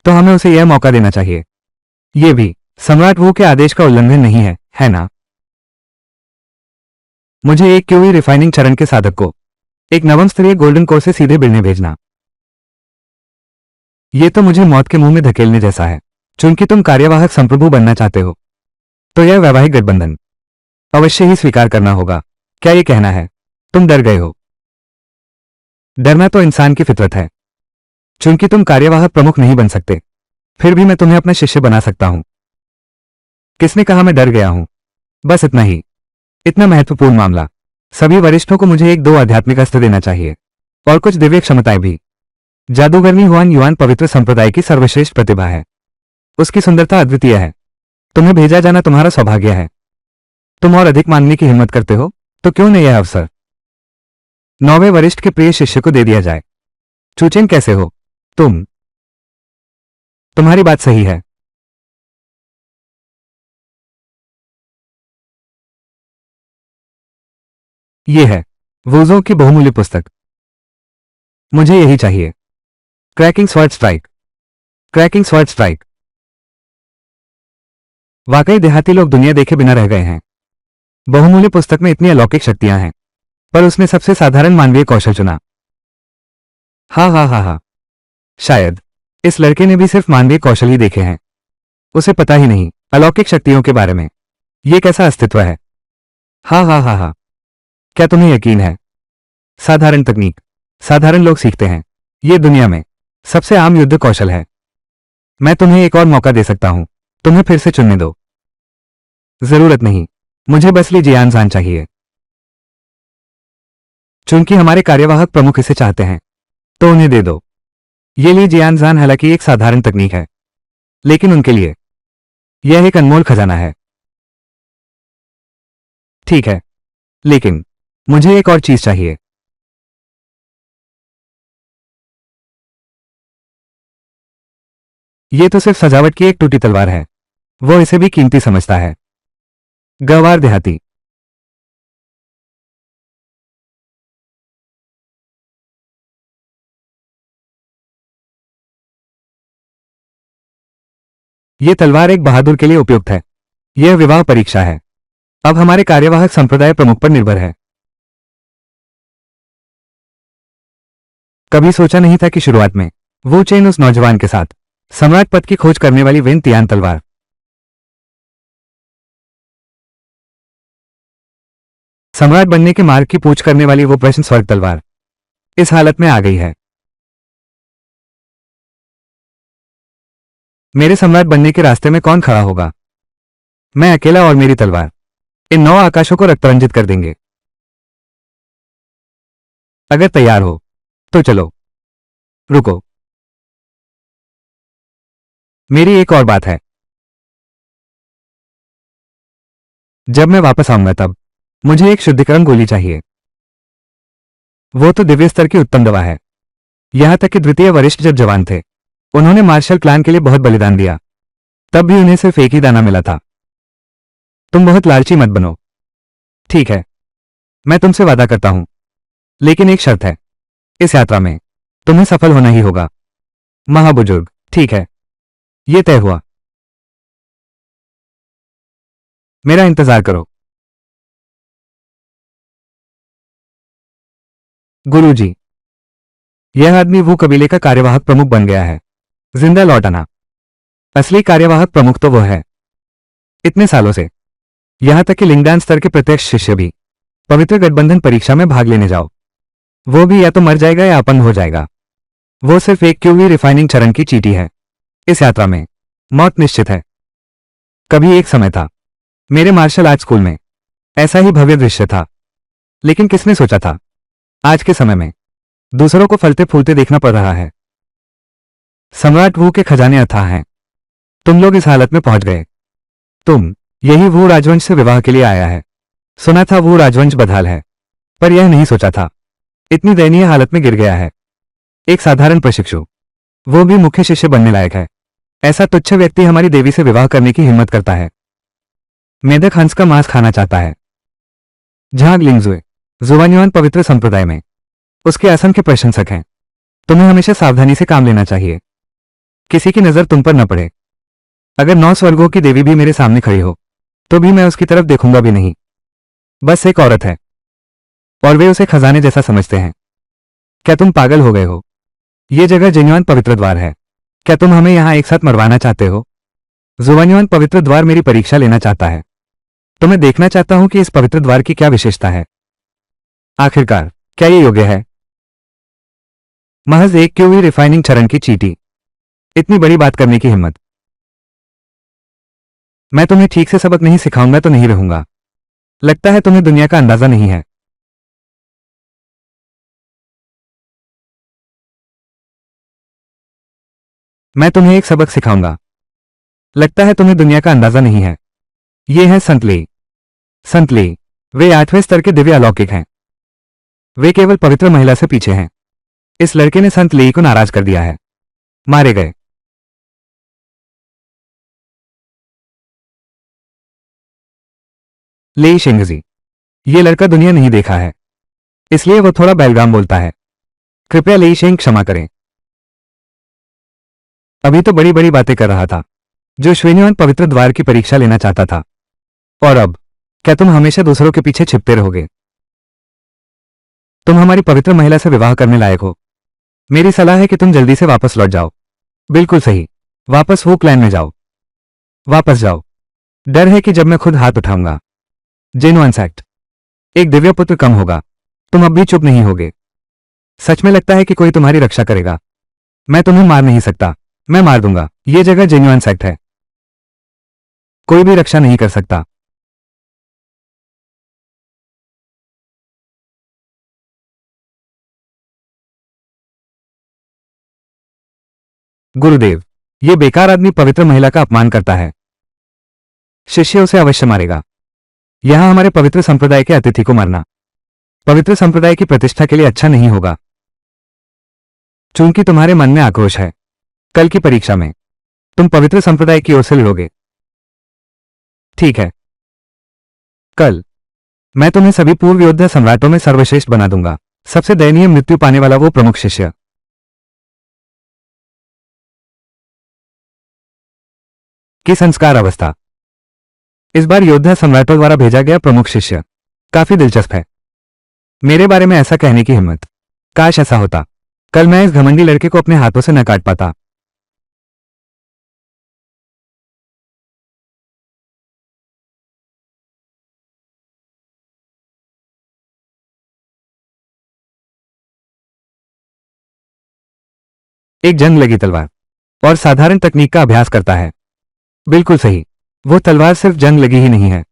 तो हमें उसे यह मौका देना चाहिए। यह भी सम्राट वू के आदेश का उल्लंघन नहीं है ना? मुझे एक क्यूवी रिफाइनिंग चरण के साधक को एक नवम स्तरीय गोल्डन कोर से सीधे बिलने भेजना, यह तो मुझे मौत के मुंह में धकेलने जैसा है। चूंकि तुम कार्यवाहक संप्रभु बनना चाहते हो तो यह वैवाहिक गठबंधन अवश्य ही स्वीकार करना होगा। क्या यह कहना है तुम डर गए हो? डरना तो इंसान की फितरत है। चूंकि तुम कार्यवाहक प्रमुख नहीं बन सकते, फिर भी मैं तुम्हें अपना शिष्य बना सकता हूं। किसने कहा मैं डर गया हूं? बस इतना ही। इतना महत्वपूर्ण मामला। सभी वरिष्ठों को मुझे 1-2 आध्यात्मिक अस्त्र देना चाहिए और कुछ दिव्य क्षमताएं भी। जादूगरनी हुआन युआन पवित्र संप्रदाय की सर्वश्रेष्ठ प्रतिभा है। उसकी सुंदरता अद्वितीय है। तुम्हें भेजा जाना तुम्हारा सौभाग्य है। तुम और अधिक मांगने की हिम्मत करते हो तो क्यों न यह अवसर 9वें वरिष्ठ के प्रिय शिष्य को दे दिया जाए। चूचेन कैसे हो तुम? तुम्हारी बात सही है। यह है वूजों की बहुमूल्य पुस्तक। मुझे यही चाहिए। Cracking sword strike. Cracking sword strike. वाकई देहाती लोग दुनिया देखे बिना रह गए हैं। बहुमूल्य पुस्तक में इतनी अलौकिक शक्तियां हैं, पर उसने सबसे साधारण मानवीय कौशल चुना। हाँ हाँ हाँ हाँ, शायद इस लड़के ने भी सिर्फ मानवीय कौशल ही देखे हैं। उसे पता ही नहीं अलौकिक शक्तियों के बारे में। ये कैसा अस्तित्व है। हाँ हाँ हाँ हाँ, क्या तुम्हें यकीन है? साधारण तकनीक, साधारण लोग सीखते हैं। ये दुनिया में सबसे आम युद्ध कौशल है। मैं तुम्हें एक और मौका दे सकता हूं, तुम्हें फिर से चुनने दो। जरूरत नहीं, मुझे बस ली जियानजान चाहिए। चूंकि हमारे कार्यवाहक प्रमुख इसे चाहते हैं, तो उन्हें दे दो। ये ली जियानजान हालांकि एक साधारण तकनीक है, लेकिन उनके लिए यह एक अनमोल खजाना है। ठीक है, लेकिन मुझे एक और चीज चाहिए। ये तो सिर्फ सजावट की एक टूटी तलवार है। वो इसे भी कीमती समझता है। गंवार देहाती। ये तलवार एक बहादुर के लिए उपयुक्त है। यह विवाह परीक्षा है। अब हमारे कार्यवाहक संप्रदाय प्रमुख पर निर्भर है। कभी सोचा नहीं था कि शुरुआत में वो चेन उस नौजवान के साथ सम्राट पद की खोज करने वाली वेन तियान तलवार, सम्राट बनने के मार्ग की पूछ करने वाली वो प्रश्न स्वर्ग तलवार इस हालत में आ गई है। मेरे सम्राट बनने के रास्ते में कौन खड़ा होगा? मैं अकेला और मेरी तलवार इन 9 आकाशों को रक्तरंजित कर देंगे। अगर तैयार हो तो चलो। रुको, मेरी एक और बात है। जब मैं वापस आऊंगा तब मुझे एक शुद्धिकरण गोली चाहिए। वो तो दिव्य स्तर की उत्तम दवा है। यहां तक कि द्वितीय वरिष्ठ जब जवान थे, उन्होंने मार्शल प्लान के लिए बहुत बलिदान दिया, तब भी उन्हें सिर्फ एक ही दाना मिला था। तुम बहुत लालची मत बनो। ठीक है, मैं तुमसे वादा करता हूं, लेकिन एक शर्त है। इस यात्रा में तुम्हें सफल होना ही होगा। महाबुजुर्ग, ठीक है, ये तय हुआ। मेरा इंतजार करो। गुरुजी, यह आदमी वो कबीले का कार्यवाहक प्रमुख बन गया है। जिंदा लौट आना। असली कार्यवाहक प्रमुख तो वो है। इतने सालों से, यहां तक कि लिंगदान स्तर के प्रत्यक्ष शिष्य भी पवित्र गठबंधन परीक्षा में भाग लेने जाओ, वो भी या तो मर जाएगा या अपंग हो जाएगा। वो सिर्फ एक क्यूवी रिफाइनिंग चरण की चीटी है। इस यात्रा में मौत निश्चित है। कभी एक समय था मेरे मार्शल आर्ट स्कूल में, ऐसा ही भव्य दृश्य था। लेकिन किसने सोचा था आज के समय में दूसरों को फलते फूलते देखना पड़ रहा है। सम्राट वू के खजाने अथाह हैं। तुम लोग इस हालत में पहुंच गए। तुम, यही वू राजवंश से विवाह के लिए आया है। सुना था वू राजवंश बदहाल है, पर यह नहीं सोचा था इतनी दयनीय हालत में गिर गया है। एक साधारण प्रशिक्षु, वो भी मुख्य शिष्य बनने लायक है। ऐसा तुच्छ व्यक्ति हमारी देवी से विवाह करने की हिम्मत करता है। मेढक हंस का मांस खाना चाहता है। झांग लिंगजुए, जुवान्युआन पवित्र संप्रदाय में उसके असंख्य प्रशंसक हैं। तुम्हें हमेशा सावधानी से काम लेना चाहिए, किसी की नजर तुम पर न पड़े। अगर 9 स्वर्गों की देवी भी मेरे सामने खड़ी हो, तो भी मैं उसकी तरफ देखूंगा भी नहीं। बस एक औरत है, और वे उसे खजाने जैसा समझते हैं। क्या तुम पागल हो गए हो? ये जगह जेन्युआन पवित्र द्वार है। क्या तुम हमें यहां एक साथ मरवाना चाहते हो? जुवान्युआन पवित्र द्वार मेरी परीक्षा लेना चाहता है, तो मैं देखना चाहता हूं कि इस पवित्र द्वार की क्या विशेषता है। आखिरकार, क्या ये योग्य है? महज एक क्यूवी रिफाइनिंग चरण की चीटी, इतनी बड़ी बात करने की हिम्मत। मैं तुम्हें ठीक से सबक नहीं सिखाऊंगा तो नहीं रहूंगा। लगता है तुम्हें दुनिया का अंदाजा नहीं है। मैं तुम्हें एक सबक सिखाऊंगा। लगता है तुम्हें दुनिया का अंदाजा नहीं है। ये है संतली। संतली, वे 8वें स्तर के दिव्य अलौकिक हैं। वे केवल पवित्र महिला से पीछे हैं। इस लड़के ने संत ली को नाराज कर दिया है। मारे गए। लेई शेंगजी, ये लड़का दुनिया नहीं देखा है, इसलिए वो थोड़ा बैलगाम बोलता है। कृपया लेई शेंग क्षमा करें। अभी तो बड़ी बड़ी बातें कर रहा था, जो श्रीनिवान पवित्र द्वार की परीक्षा लेना चाहता था। और अब क्या तुम हमेशा दूसरों के पीछे छिपते रहोगे? तुम हमारी पवित्र महिला से विवाह करने लायक हो। मेरी सलाह है कि तुम जल्दी से वापस लौट जाओ। बिल्कुल सही, वापस वो क्लैन में जाओ। वापस जाओ। डर है कि जब मैं खुद हाथ उठाऊंगा, जेन्युइन एक्ट, एक दिव्य पुत्र कम होगा, तुम अब भी चुप नहीं होगे। सच में लगता है कि कोई तुम्हारी रक्षा करेगा? मैं तुम्हें मार नहीं सकता, मैं मार दूंगा। ये जगह जेन्युइन एक्ट है, कोई भी रक्षा नहीं कर सकता। गुरुदेव, ये बेकार आदमी पवित्र महिला का अपमान करता है। शिष्य उसे अवश्य मारेगा। यहां हमारे पवित्र संप्रदाय के अतिथि को मारना पवित्र संप्रदाय की प्रतिष्ठा के लिए अच्छा नहीं होगा। चूंकि तुम्हारे मन में आक्रोश है, कल की परीक्षा में तुम पवित्र संप्रदाय की ओर से लड़ोगे। ठीक है, कल मैं तुम्हें सभी पूर्व योद्धा सम्राटों में सर्वश्रेष्ठ बना दूंगा। सबसे दयनीय मृत्यु पाने वाला वो प्रमुख शिष्य। की संस्कार अवस्था। इस बार योद्धा सम्राटों द्वारा भेजा गया प्रमुख शिष्य काफी दिलचस्प है। मेरे बारे में ऐसा कहने की हिम्मत। काश ऐसा होता, कल मैं इस घमंडी लड़के को अपने हाथों से न काट पाता। एक जंग लगी तलवार और साधारण तकनीक का अभ्यास करता है। बिल्कुल सही, वो तलवार सिर्फ जंग लगी ही नहीं है,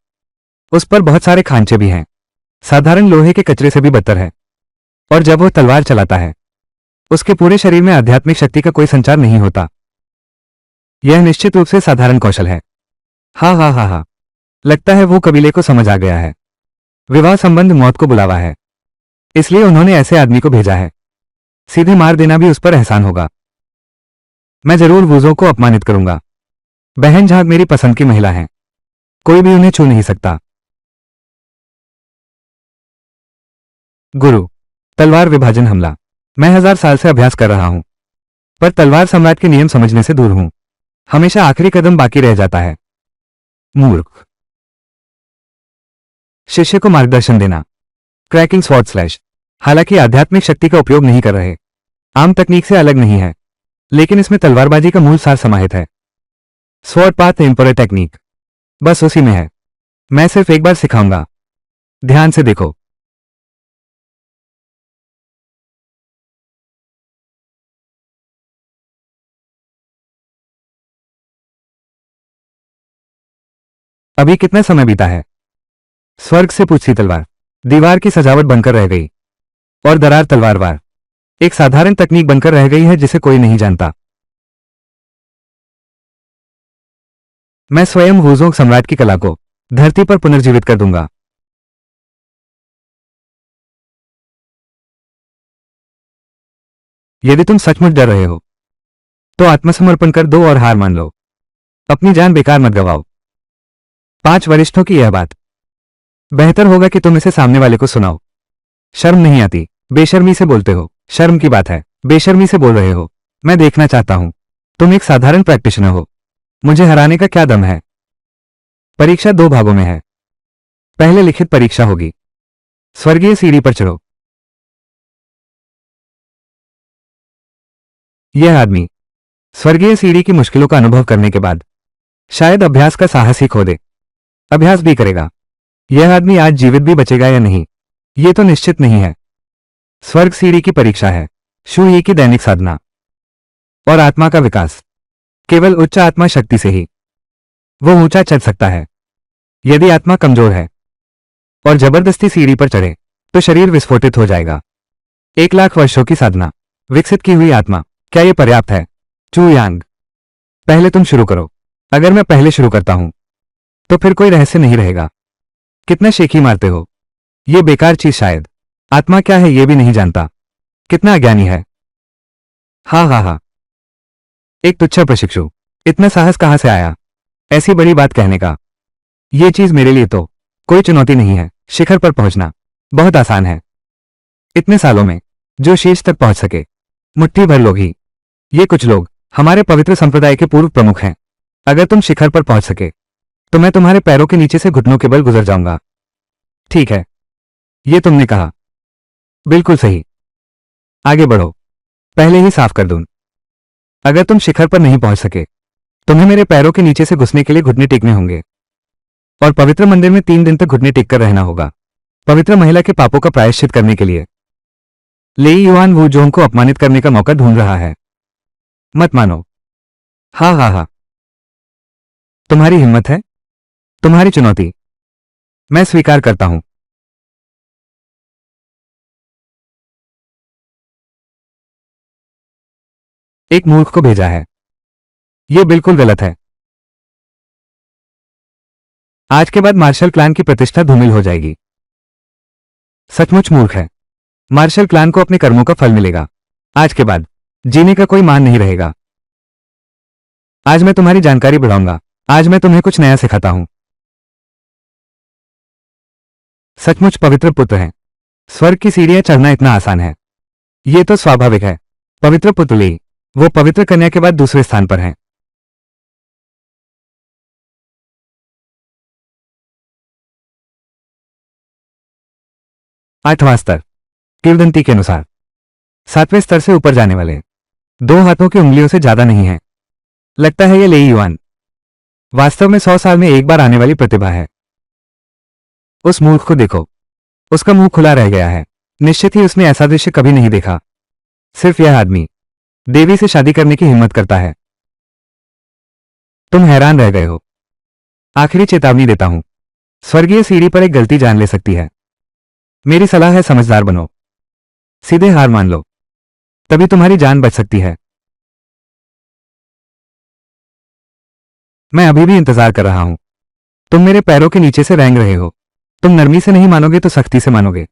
उस पर बहुत सारे खांचे भी हैं। साधारण लोहे के कचरे से भी बदतर है। और जब वो तलवार चलाता है, उसके पूरे शरीर में आध्यात्मिक शक्ति का कोई संचार नहीं होता। यह निश्चित रूप से साधारण कौशल है। हाँ हाँ हाँ हाँ, लगता है वो कबीले को समझ आ गया है। विवाह संबंध मौत को बुलावा है, इसलिए उन्होंने ऐसे आदमी को भेजा है। सीधे मार देना भी उस पर एहसान होगा। मैं जरूर वूजों को अपमानित करूंगा। बहन झाग मेरी पसंद की महिला है, कोई भी उन्हें छू नहीं सकता। गुरु, तलवार विभाजन हमला। मैं 1000 साल से अभ्यास कर रहा हूं, पर तलवार सम्राट के नियम समझने से दूर हूं। हमेशा आखिरी कदम बाकी रह जाता है। मूर्ख। शिष्य को मार्गदर्शन देना। Cracking sword slash. हालांकि आध्यात्मिक शक्ति का उपयोग नहीं कर रहे, आम तकनीक से अलग नहीं है, लेकिन इसमें तलवारबाजी का मूल सार समाहित है। स्वॉर्ड पाथ एम्परर टेक्निक बस उसी में है। मैं सिर्फ एक बार सिखाऊंगा, ध्यान से देखो। अभी कितना समय बीता है? स्वर्ग से पूछती तलवार दीवार की सजावट बनकर रह गई और दरार तलवारवार एक साधारण तकनीक बनकर रह गई है जिसे कोई नहीं जानता। मैं स्वयं वूजोंग सम्राट की कला को धरती पर पुनर्जीवित कर दूंगा। यदि तुम सचमुच डर रहे हो, तो आत्मसमर्पण कर दो और हार मान लो। अपनी जान बेकार मत गवाओ। 5 वरिष्ठों की यह बात। बेहतर होगा कि तुम इसे सामने वाले को सुनाओ। शर्म नहीं आती? बेशर्मी से बोलते हो। शर्म की बात है, बेशर्मी से बोल रहे हो। मैं देखना चाहता हूं, तुम एक साधारण प्रैक्टिशनर हो, मुझे हराने का क्या दम है? परीक्षा 2 भागों में है। पहले लिखित परीक्षा होगी। स्वर्गीय सीढ़ी पर चढ़ो। यह आदमी स्वर्गीय सीढ़ी की मुश्किलों का अनुभव करने के बाद शायद अभ्यास का साहस ही खो दे। अभ्यास भी करेगा। यह आदमी आज जीवित भी बचेगा या नहीं, यह तो निश्चित नहीं है। स्वर्ग सीढ़ी की परीक्षा है, शून्य की दैनिक साधना और आत्मा का विकास। केवल उच्च आत्मा शक्ति से ही वो ऊंचा चढ़ सकता है। यदि आत्मा कमजोर है और जबरदस्ती सीढ़ी पर चढ़े, तो शरीर विस्फोटित हो जाएगा। 1,00,000 वर्षों की साधना, विकसित की हुई आत्मा, क्या यह पर्याप्त है? चू यांग, पहले तुम शुरू करो। अगर मैं पहले शुरू करता हूं, तो फिर कोई रहस्य नहीं रहेगा। कितना शेखी मारते हो, ये बेकार चीज शायद। आत्मा क्या है ये भी नहीं जानता, कितना अज्ञानी है। हाँ हाँ हाँ, एक तुच्छ प्रशिक्षु, इतना साहस कहां से आया ऐसी बड़ी बात कहने का? ये चीज मेरे लिए तो कोई चुनौती नहीं है। शिखर पर पहुंचना बहुत आसान है। इतने सालों में जो शीर्ष तक पहुंच सके, मुट्ठी भर लोग ही। ये कुछ लोग हमारे पवित्र संप्रदाय के पूर्व प्रमुख हैं। अगर तुम शिखर पर पहुंच सके तो मैं तुम्हारे पैरों के नीचे से घुटनों के बल गुजर जाऊंगा। ठीक है, ये तुमने कहा। बिल्कुल सही। आगे बढ़ो, पहले ही साफ कर दूं। अगर तुम शिखर पर नहीं पहुंच सके तुम्हें मेरे पैरों के नीचे से घुसने के लिए घुटने टेकने होंगे और पवित्र मंदिर में 3 दिन तक घुटने टेक कर रहना होगा, पवित्र महिला के पापों का प्रायश्चित करने के लिए। लेई युआन वू जोंग को अपमानित करने का मौका ढूंढ रहा है। मत मानो। हाँ हाँ हाँ, तुम्हारी हिम्मत है, तुम्हारी चुनौती मैं स्वीकार करता हूं। एक मूर्ख को भेजा है, यह बिल्कुल गलत है। आज के बाद मार्शल क्लान की प्रतिष्ठा धूमिल हो जाएगी। सचमुच मूर्ख है। मार्शल क्लान को अपने कर्मों का फल मिलेगा। आज के बाद जीने का कोई मान नहीं रहेगा। आज मैं तुम्हारी जानकारी बढ़ाऊंगा। आज मैं तुम्हें कुछ नया सिखाता हूं। सचमुच पवित्र पुत्र हैं। स्वर्ग की सीढ़ियां चढ़ना इतना आसान है, यह तो स्वाभाविक है। पवित्र पुत्र लेई, वो पवित्र कन्या के बाद दूसरे स्थान पर हैं। आठवां स्तर, किंवदंती के अनुसार 7वें स्तर से ऊपर जाने वाले 2 हाथों की उंगलियों से ज्यादा नहीं है। लगता है ये लेई युआन वास्तव में 100 साल में एक बार आने वाली प्रतिभा है। उस मूर्ख को देखो, उसका मुंह खुला रह गया है। निश्चित ही उसने ऐसा दृश्य कभी नहीं देखा। सिर्फ यह आदमी देवी से शादी करने की हिम्मत करता है। तुम हैरान रह गए हो। आखिरी चेतावनी देता हूं, स्वर्गीय सीढ़ी पर एक गलती जान ले सकती है। मेरी सलाह है, समझदार बनो, सीधे हार मान लो, तभी तुम्हारी जान बच सकती है। मैं अभी भी इंतजार कर रहा हूं। तुम मेरे पैरों के नीचे से रेंग रहे हो। तुम नरमी से नहीं मानोगे तो सख्ती से मानोगे।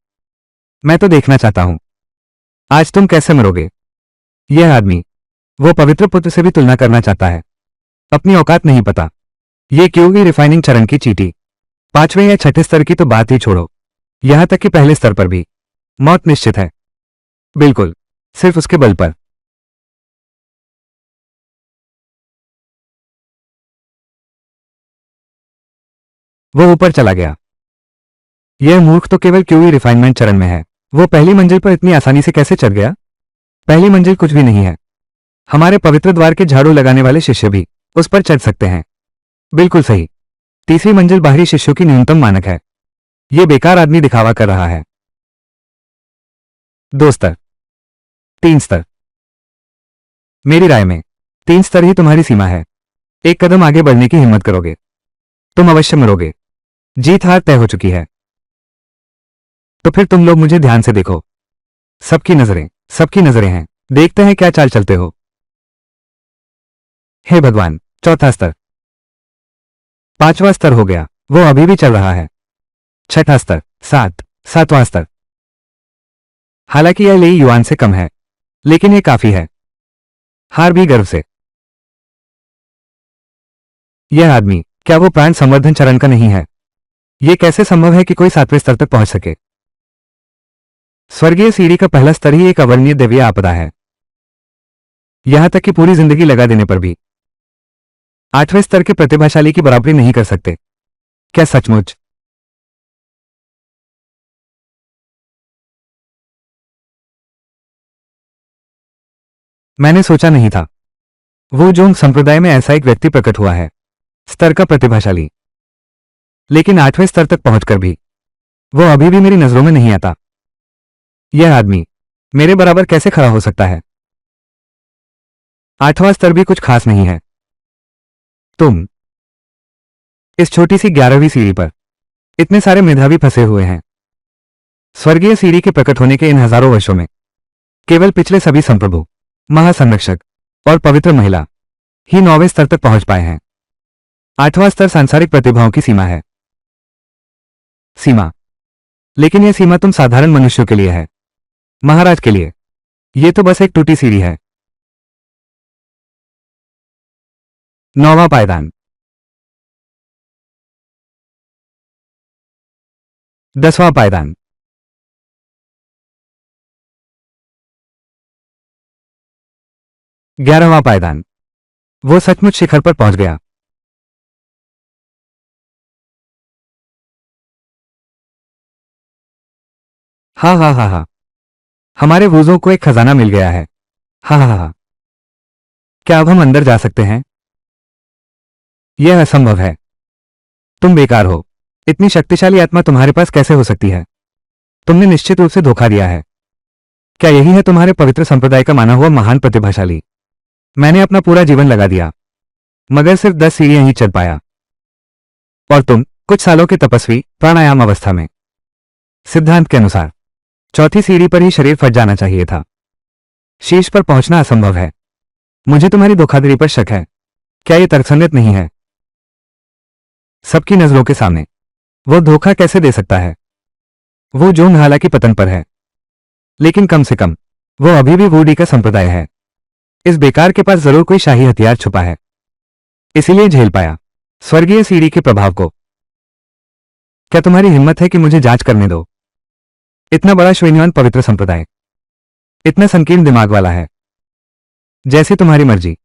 मैं तो देखना चाहता हूं आज तुम कैसे मरोगे। यह आदमी वो पवित्र पुत्र से भी तुलना करना चाहता है। अपनी औकात नहीं पता। ये क्यों की रिफाइनिंग चरण की चीटी। 5वें या 6ठे स्तर की तो बात ही छोड़ो, यहां तक कि पहले स्तर पर भी मौत निश्चित है। बिल्कुल, सिर्फ उसके बल पर। वो ऊपर चला गया। यह मूर्ख तो केवल क्यूई रिफाइनमेंट चरण में है। वो पहली मंजिल पर इतनी आसानी से कैसे चढ़ गया। पहली मंजिल कुछ भी नहीं है। हमारे पवित्र द्वार के झाड़ू लगाने वाले शिष्य भी उस पर चढ़ सकते हैं। बिल्कुल सही। तीसरी मंजिल बाहरी शिष्यों की न्यूनतम मानक है। यह बेकार आदमी दिखावा कर रहा है। 2 स्तर, 3 स्तर। मेरी राय में 3 स्तर ही तुम्हारी सीमा है। एक कदम आगे बढ़ने की हिम्मत करोगे, तुम अवश्य मरोगे। जीत हार तय हो चुकी है। तो फिर तुम लोग मुझे ध्यान से देखो। सबकी नजरें हैं। देखते हैं क्या चाल चलते हो। हे भगवान, चौथा स्तर। 5वां स्तर हो गया, वो अभी भी चल रहा है। 6ठा स्तर, 7वां स्तर। हालांकि यह लेई युआन से कम है, लेकिन यह काफी है। हार भी गर्व से। यह आदमी, क्या वो प्राण संवर्धन चरण का नहीं है। यह कैसे संभव है कि कोई 7वें स्तर तक पहुंच सके। स्वर्गीय सीढ़ी का पहला स्तर ही एक अवर्णनीय दैवीय आपदा है। यहां तक कि पूरी जिंदगी लगा देने पर भी 8वें स्तर के प्रतिभाशाली की बराबरी नहीं कर सकते। क्या सचमुच। मैंने सोचा नहीं था वो जोंग संप्रदाय में ऐसा एक व्यक्ति प्रकट हुआ है, स्तर का प्रतिभाशाली। लेकिन 8वें स्तर तक पहुंचकर भी वो अभी भी मेरी नजरों में नहीं आता। यह आदमी मेरे बराबर कैसे खड़ा हो सकता है। 8वां स्तर भी कुछ खास नहीं है। तुम इस छोटी सी 11वीं सीढ़ी पर इतने सारे मेधावी फंसे हुए हैं। स्वर्गीय सीढ़ी के प्रकट होने के इन हजारों वर्षों में केवल पिछले सभी संप्रभु, महासंरक्षक और पवित्र महिला ही 9वें स्तर तक पहुंच पाए हैं। 8वां स्तर सांसारिक प्रतिभाओं की सीमा है। सीमा, लेकिन यह सीमा तुम साधारण मनुष्यों के लिए है, महाराज के लिए। यह तो बस एक टूटी सीढ़ी है। 9वां पायदान, 10वां पायदान, 11वां पायदान। वो सचमुच शिखर पर पहुंच गया। हाँ हाँ हाँ हाँ, हमारे वूज़ों को एक खजाना मिल गया है। हाँ हाँ हाँ, क्या अब हम अंदर जा सकते हैं? यह असंभव है। तुम बेकार हो। इतनी शक्तिशाली आत्मा तुम्हारे पास कैसे हो सकती है? तुमने निश्चित रूप से धोखा दिया है। क्या यही है तुम्हारे पवित्र संप्रदाय का माना हुआ महान प्रतिभाशाली? मैंने अपना पूरा जीवन लगा दिया, मगर सिर्फ 10 सीढ़ियां ही चढ़ पाया। और तुम कुछ सालों के तपस्वी प्राणायाम अवस्था में। सिद्धांत के अनुसार चौथी सीढ़ी पर ही शरीर फट जाना चाहिए था। शीर्ष पर पहुंचना असंभव है। मुझे तुम्हारी धोखाधड़ी पर शक है। क्या यह तर्कसंगत नहीं है? सबकी नजरों के सामने वो धोखा कैसे दे सकता है? वो जोंग हालांकि पतन पर है, लेकिन कम से कम वो अभी भी वूडी का संप्रदाय है। इस बेकार के पास जरूर कोई शाही हथियार छुपा है, इसीलिए झेल पाया स्वर्गीय सीढ़ी के प्रभाव को। क्या तुम्हारी हिम्मत है कि मुझे जांच करने दो? इतना बड़ा श्रेणीवान पवित्र संप्रदाय, इतना संकीर्ण दिमाग वाला है। जैसी तुम्हारी मर्जी।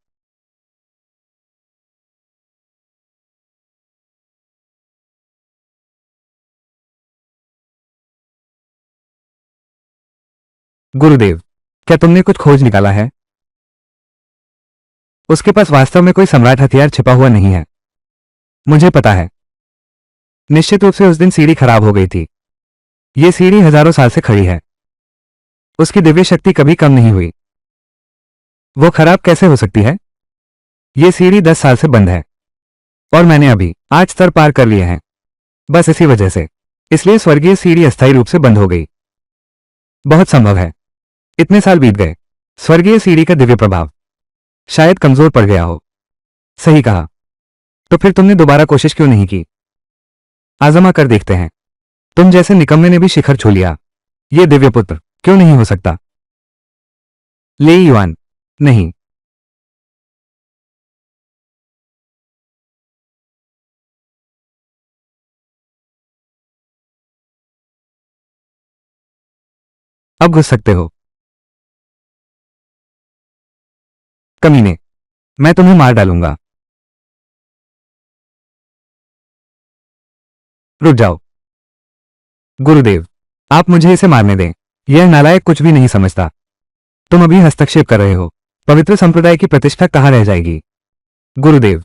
गुरुदेव, क्या तुमने कुछ खोज निकाला है? उसके पास वास्तव में कोई सम्राट हथियार छिपा हुआ नहीं है। मुझे पता है। निश्चित रूप से उस दिन सीढ़ी खराब हो गई थी। ये सीढ़ी हजारों साल से खड़ी है। उसकी दिव्य शक्ति कभी कम नहीं हुई। वो खराब कैसे हो सकती है? ये सीढ़ी 10 साल से बंद है, और मैंने अभी 8 स्तर पार कर लिए हैं। बस इसी वजह से। इसलिए स्वर्गीय सीढ़ी अस्थायी रूप से बंद हो गई। बहुत संभव है। इतने साल बीत गए, स्वर्गीय सीढ़ी का दिव्य प्रभाव शायद कमजोर पड़ गया हो। सही कहा। तो फिर तुमने दोबारा कोशिश क्यों नहीं की? आजमा कर देखते हैं। तुम जैसे निकम्मे ने भी शिखर छू लिया। ये दिव्य पुत्र क्यों नहीं हो सकता? ले युआन, नहीं। अब घुस सकते हो। कमीने, मैं तुम्हें मार डालूंगा। रुक जाओ। गुरुदेव, आप मुझे इसे मारने दें। यह नालायक कुछ भी नहीं समझता। तुम अभी हस्तक्षेप कर रहे हो। पवित्र संप्रदाय की प्रतिष्ठा कहां रह जाएगी? गुरुदेव,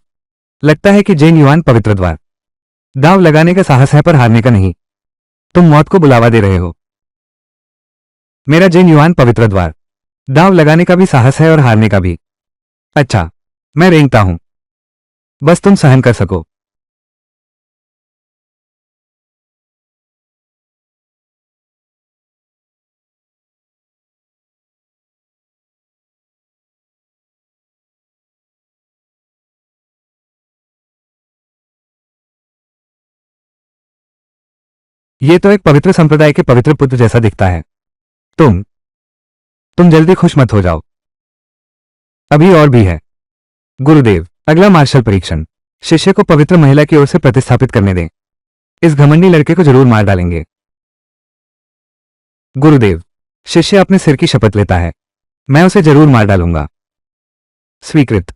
लगता है कि जैन युआन पवित्र द्वार दांव लगाने का साहस है, पर हारने का नहीं। तुम मौत को बुलावा दे रहे हो। मेरा जैन युआन पवित्र द्वार दांव लगाने का भी साहस है और हारने का भी। अच्छा, मैं रेंगता हूं। बस तुम सहन कर सको। ये तो एक पवित्र संप्रदाय के पवित्र पुत्र जैसा दिखता है। तुम तुम जल्दी खुश मत हो जाओ। अभी और भी है। गुरुदेव, अगला मार्शल परीक्षण। शिष्य को पवित्र महिला की ओर से प्रतिस्थापित करने दें। इस घमंडी लड़के को जरूर मार डालेंगे। गुरुदेव, शिष्य अपने सिर की शपथ लेता है। मैं उसे जरूर मार डालूंगा। स्वीकृत।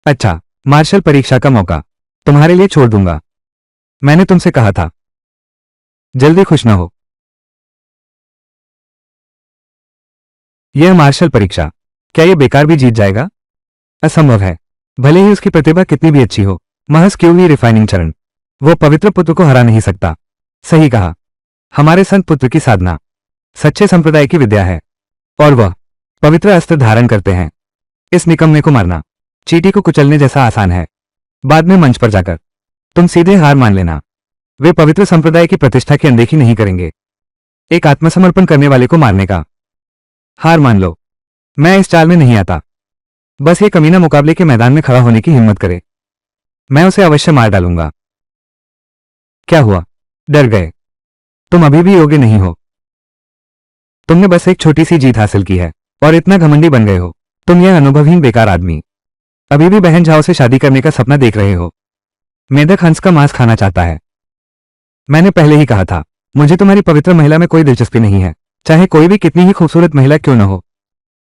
अच्छा, मार्शल परीक्षा का मौका तुम्हारे लिए छोड़ दूंगा। मैंने तुमसे कहा था। जल्दी खुश न हो। यह मार्शल परीक्षा, क्या यह बेकार भी जीत जाएगा? असंभव है। भले ही उसकी प्रतिभा कितनी भी अच्छी हो, महज क्यों ही रिफाइनिंग चरण, वो पवित्र पुत्र को हरा नहीं सकता। सही कहा। हमारे संत पुत्र की साधना सच्चे संप्रदाय की विद्या है, और वह पवित्र अस्त्र धारण करते हैं। इस निकम्मे को मारना चींटी को कुचलने जैसा आसान है। बाद में मंच पर जाकर तुम सीधे हार मान लेना। वे पवित्र संप्रदाय की प्रतिष्ठा की अनदेखी नहीं करेंगे। एक आत्मसमर्पण करने वाले को मारने का। हार मान लो। मैं इस चाल में नहीं आता। बस ये कमीना मुकाबले के मैदान में खड़ा होने की हिम्मत करे। मैं उसे अवश्य मार डालूंगा। क्या हुआ? डर गए? तुम अभी भी योग्य नहीं हो। तुमने बस एक छोटी सी जीत हासिल की है और इतना घमंडी बन गए हो। तुम यह अनुभवहीन बेकार आदमी अभी भी बहन झाओ से शादी करने का सपना देख रहे हो। मेढक हंस का मांस खाना चाहता है। मैंने पहले ही कहा था, मुझे तुम्हारी पवित्र महिला में कोई दिलचस्पी नहीं है, चाहे कोई भी कितनी ही खूबसूरत महिला क्यों न हो।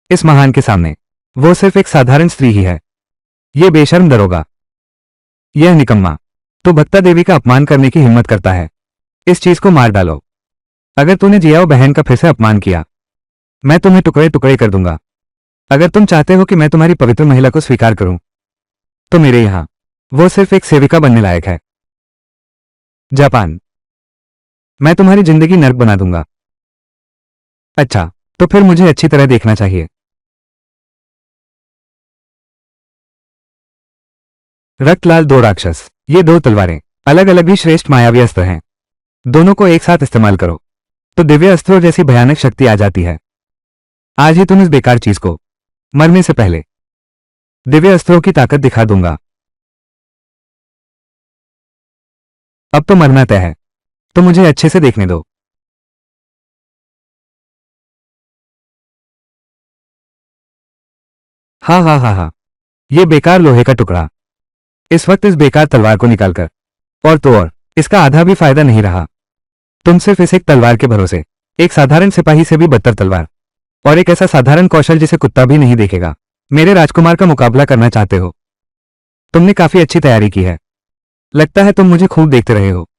इस महान के सामने वो सिर्फ एक साधारण स्त्री ही है। ये बेशर्म दरोगा, यह निकम्मा तो भक्ता देवी का अपमान करने की हिम्मत करता है। इस चीज को मार डालो। अगर तूने जियाओ बहन का फिर से अपमान किया, मैं तुम्हें टुकड़े टुकड़े कर दूंगा। अगर तुम चाहते हो कि मैं तुम्हारी पवित्र महिला को स्वीकार करूं, तो मेरे यहां वो सिर्फ एक सेविका बनने लायक है। जापान, मैं तुम्हारी जिंदगी नर्क बना दूंगा। अच्छा, तो फिर मुझे अच्छी तरह देखना चाहिए। रक्तलाल दो राक्षस, ये दो तलवारें अलग अलग भी श्रेष्ठ मायावी अस्त्र हैं। दोनों को एक साथ इस्तेमाल करो तो दिव्य अस्त्रों जैसी भयानक शक्ति आ जाती है। आज ही तुम इस बेकार चीज को मरने से पहले दिव्य अस्त्रों की ताकत दिखा दूंगा। अब तो मरना तय है, तो मुझे अच्छे से देखने दो। हा हा हा हा, ये बेकार लोहे का टुकड़ा। इस वक्त इस बेकार तलवार को निकालकर और तो और इसका आधा भी फायदा नहीं रहा। तुम सिर्फ इस एक तलवार के भरोसे एक साधारण सिपाही से भी बदतर तलवार और एक ऐसा साधारण कौशल जिसे कुत्ता भी नहीं देखेगा मेरे राजकुमार का मुकाबला करना चाहते हो। तुमने काफी अच्छी तैयारी की है। लगता है तुम मुझे खूब देखते रहे हो।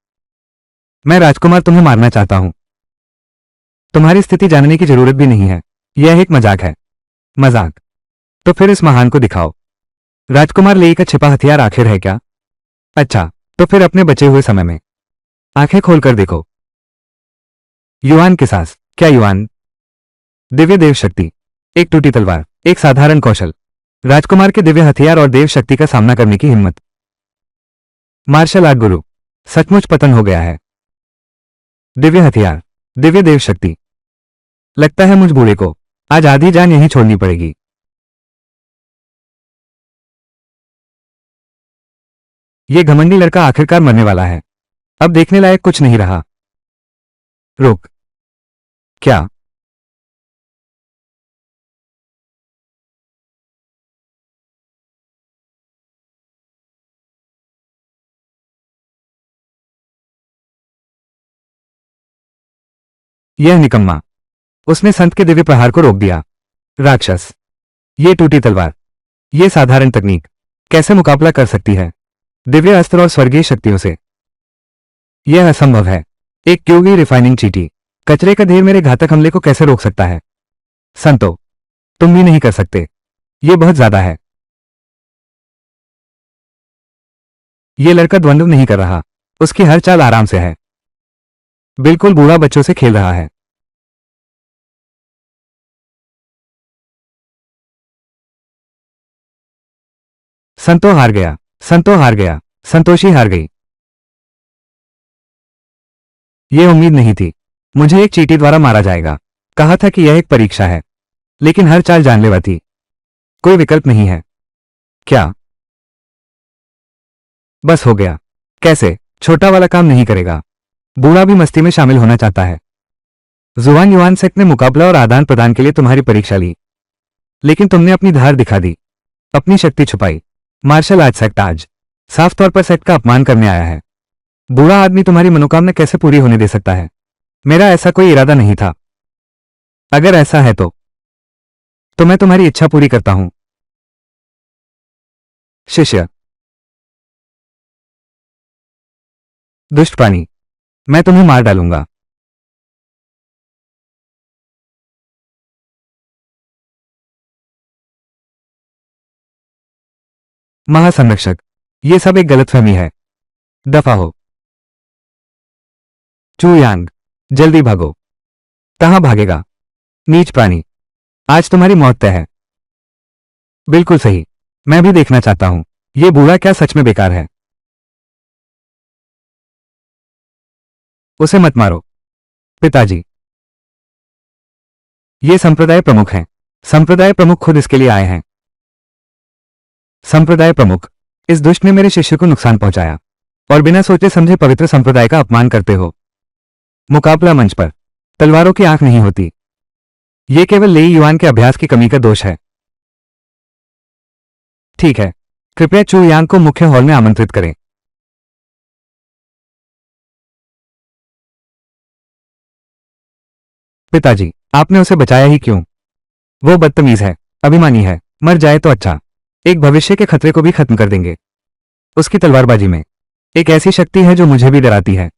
मैं राजकुमार तुम्हें मारना चाहता हूं। तुम्हारी स्थिति जानने की जरूरत भी नहीं है। यह एक मजाक है। मजाक? तो फिर इस महान को दिखाओ। राजकुमार लेई का छिपा हथियार आखिर है क्या? अच्छा, तो फिर अपने बचे हुए समय में आंखें खोलकर देखो। युआन के सास, क्या युआन? दिव्य देव शक्ति, एक टूटी तलवार, एक साधारण कौशल, राजकुमार के दिव्य हथियार और देव शक्ति का सामना करने की हिम्मत। मार्शल आर्ट गुरु सचमुच पतन हो गया है। दिव्य हथियार, दिव्य देव शक्ति। लगता है मुझ बूढ़े को आज आधी जान यहीं छोड़नी पड़ेगी। ये घमंडी लड़का आखिरकार मरने वाला है। अब देखने लायक कुछ नहीं रहा। रुक, क्या? यह निकम्मा, उसने संत के दिव्य प्रहार को रोक दिया। राक्षस, ये टूटी तलवार, ये साधारण तकनीक कैसे मुकाबला कर सकती है दिव्य अस्त्र और स्वर्गीय शक्तियों से? यह असंभव है। एक क्योगी रिफाइनिंग चीटी कचरे का ढेर मेरे घातक हमले को कैसे रोक सकता है? संतो, तुम भी नहीं कर सकते। ये बहुत ज्यादा है। ये लड़का द्वंद्व नहीं कर रहा। उसकी हर चाल आराम से है। बिल्कुल बूढ़ा बच्चों से खेल रहा है। संतो हार गया। संतो हार गया। संतोषी हार गई। यह उम्मीद नहीं थी। मुझे एक चींटी द्वारा मारा जाएगा। कहा था कि यह एक परीक्षा है, लेकिन हर चाल जानलेवा थी। कोई विकल्प नहीं है। क्या? बस हो गया। कैसे? छोटा वाला काम नहीं करेगा। बूढ़ा भी मस्ती में शामिल होना चाहता है। जुआन युआन सेक्ट ने मुकाबला और आदान प्रदान के लिए तुम्हारी परीक्षा ली, लेकिन तुमने अपनी धार दिखा दी, अपनी शक्ति छुपाई। मार्शल आर्ट सेक्ट आज साफ तौर पर सेक्ट का अपमान करने आया है। बूढ़ा आदमी तुम्हारी मनोकामना कैसे पूरी होने दे सकता है? मेरा ऐसा कोई इरादा नहीं था। अगर ऐसा है तो मैं तुम्हारी इच्छा पूरी करता हूं। शिष्य, दुष्ट प्राणी, मैं तुम्हें मार डालूंगा। महासंरक्षक, ये सब एक गलतफहमी है। दफा हो। चू यांग, जल्दी भागो। कहां भागेगा? नीच प्राणी, आज तुम्हारी मौत तय है। बिल्कुल सही। मैं भी देखना चाहता हूं ये बूढ़ा क्या सच में बेकार है। उसे मत मारो। पिताजी, ये संप्रदाय प्रमुख हैं। संप्रदाय प्रमुख खुद इसके लिए आए हैं। संप्रदाय प्रमुख, इस दुष्ट ने मेरे शिष्य को नुकसान पहुंचाया और बिना सोचे समझे पवित्र संप्रदाय का अपमान करते हो। मुकाबला मंच पर तलवारों की आंख नहीं होती। ये केवल लेई युआन के अभ्यास की कमी का दोष है। ठीक है, कृपया चू यांग को मुख्य हॉल में आमंत्रित करें। पिताजी, आपने उसे बचाया ही क्यों? वो बदतमीज है, अभिमानी है, मर जाए तो अच्छा। एक भविष्य के खतरे को भी खत्म कर देंगे। उसकी तलवारबाजी में एक ऐसी शक्ति है जो मुझे भी डराती है।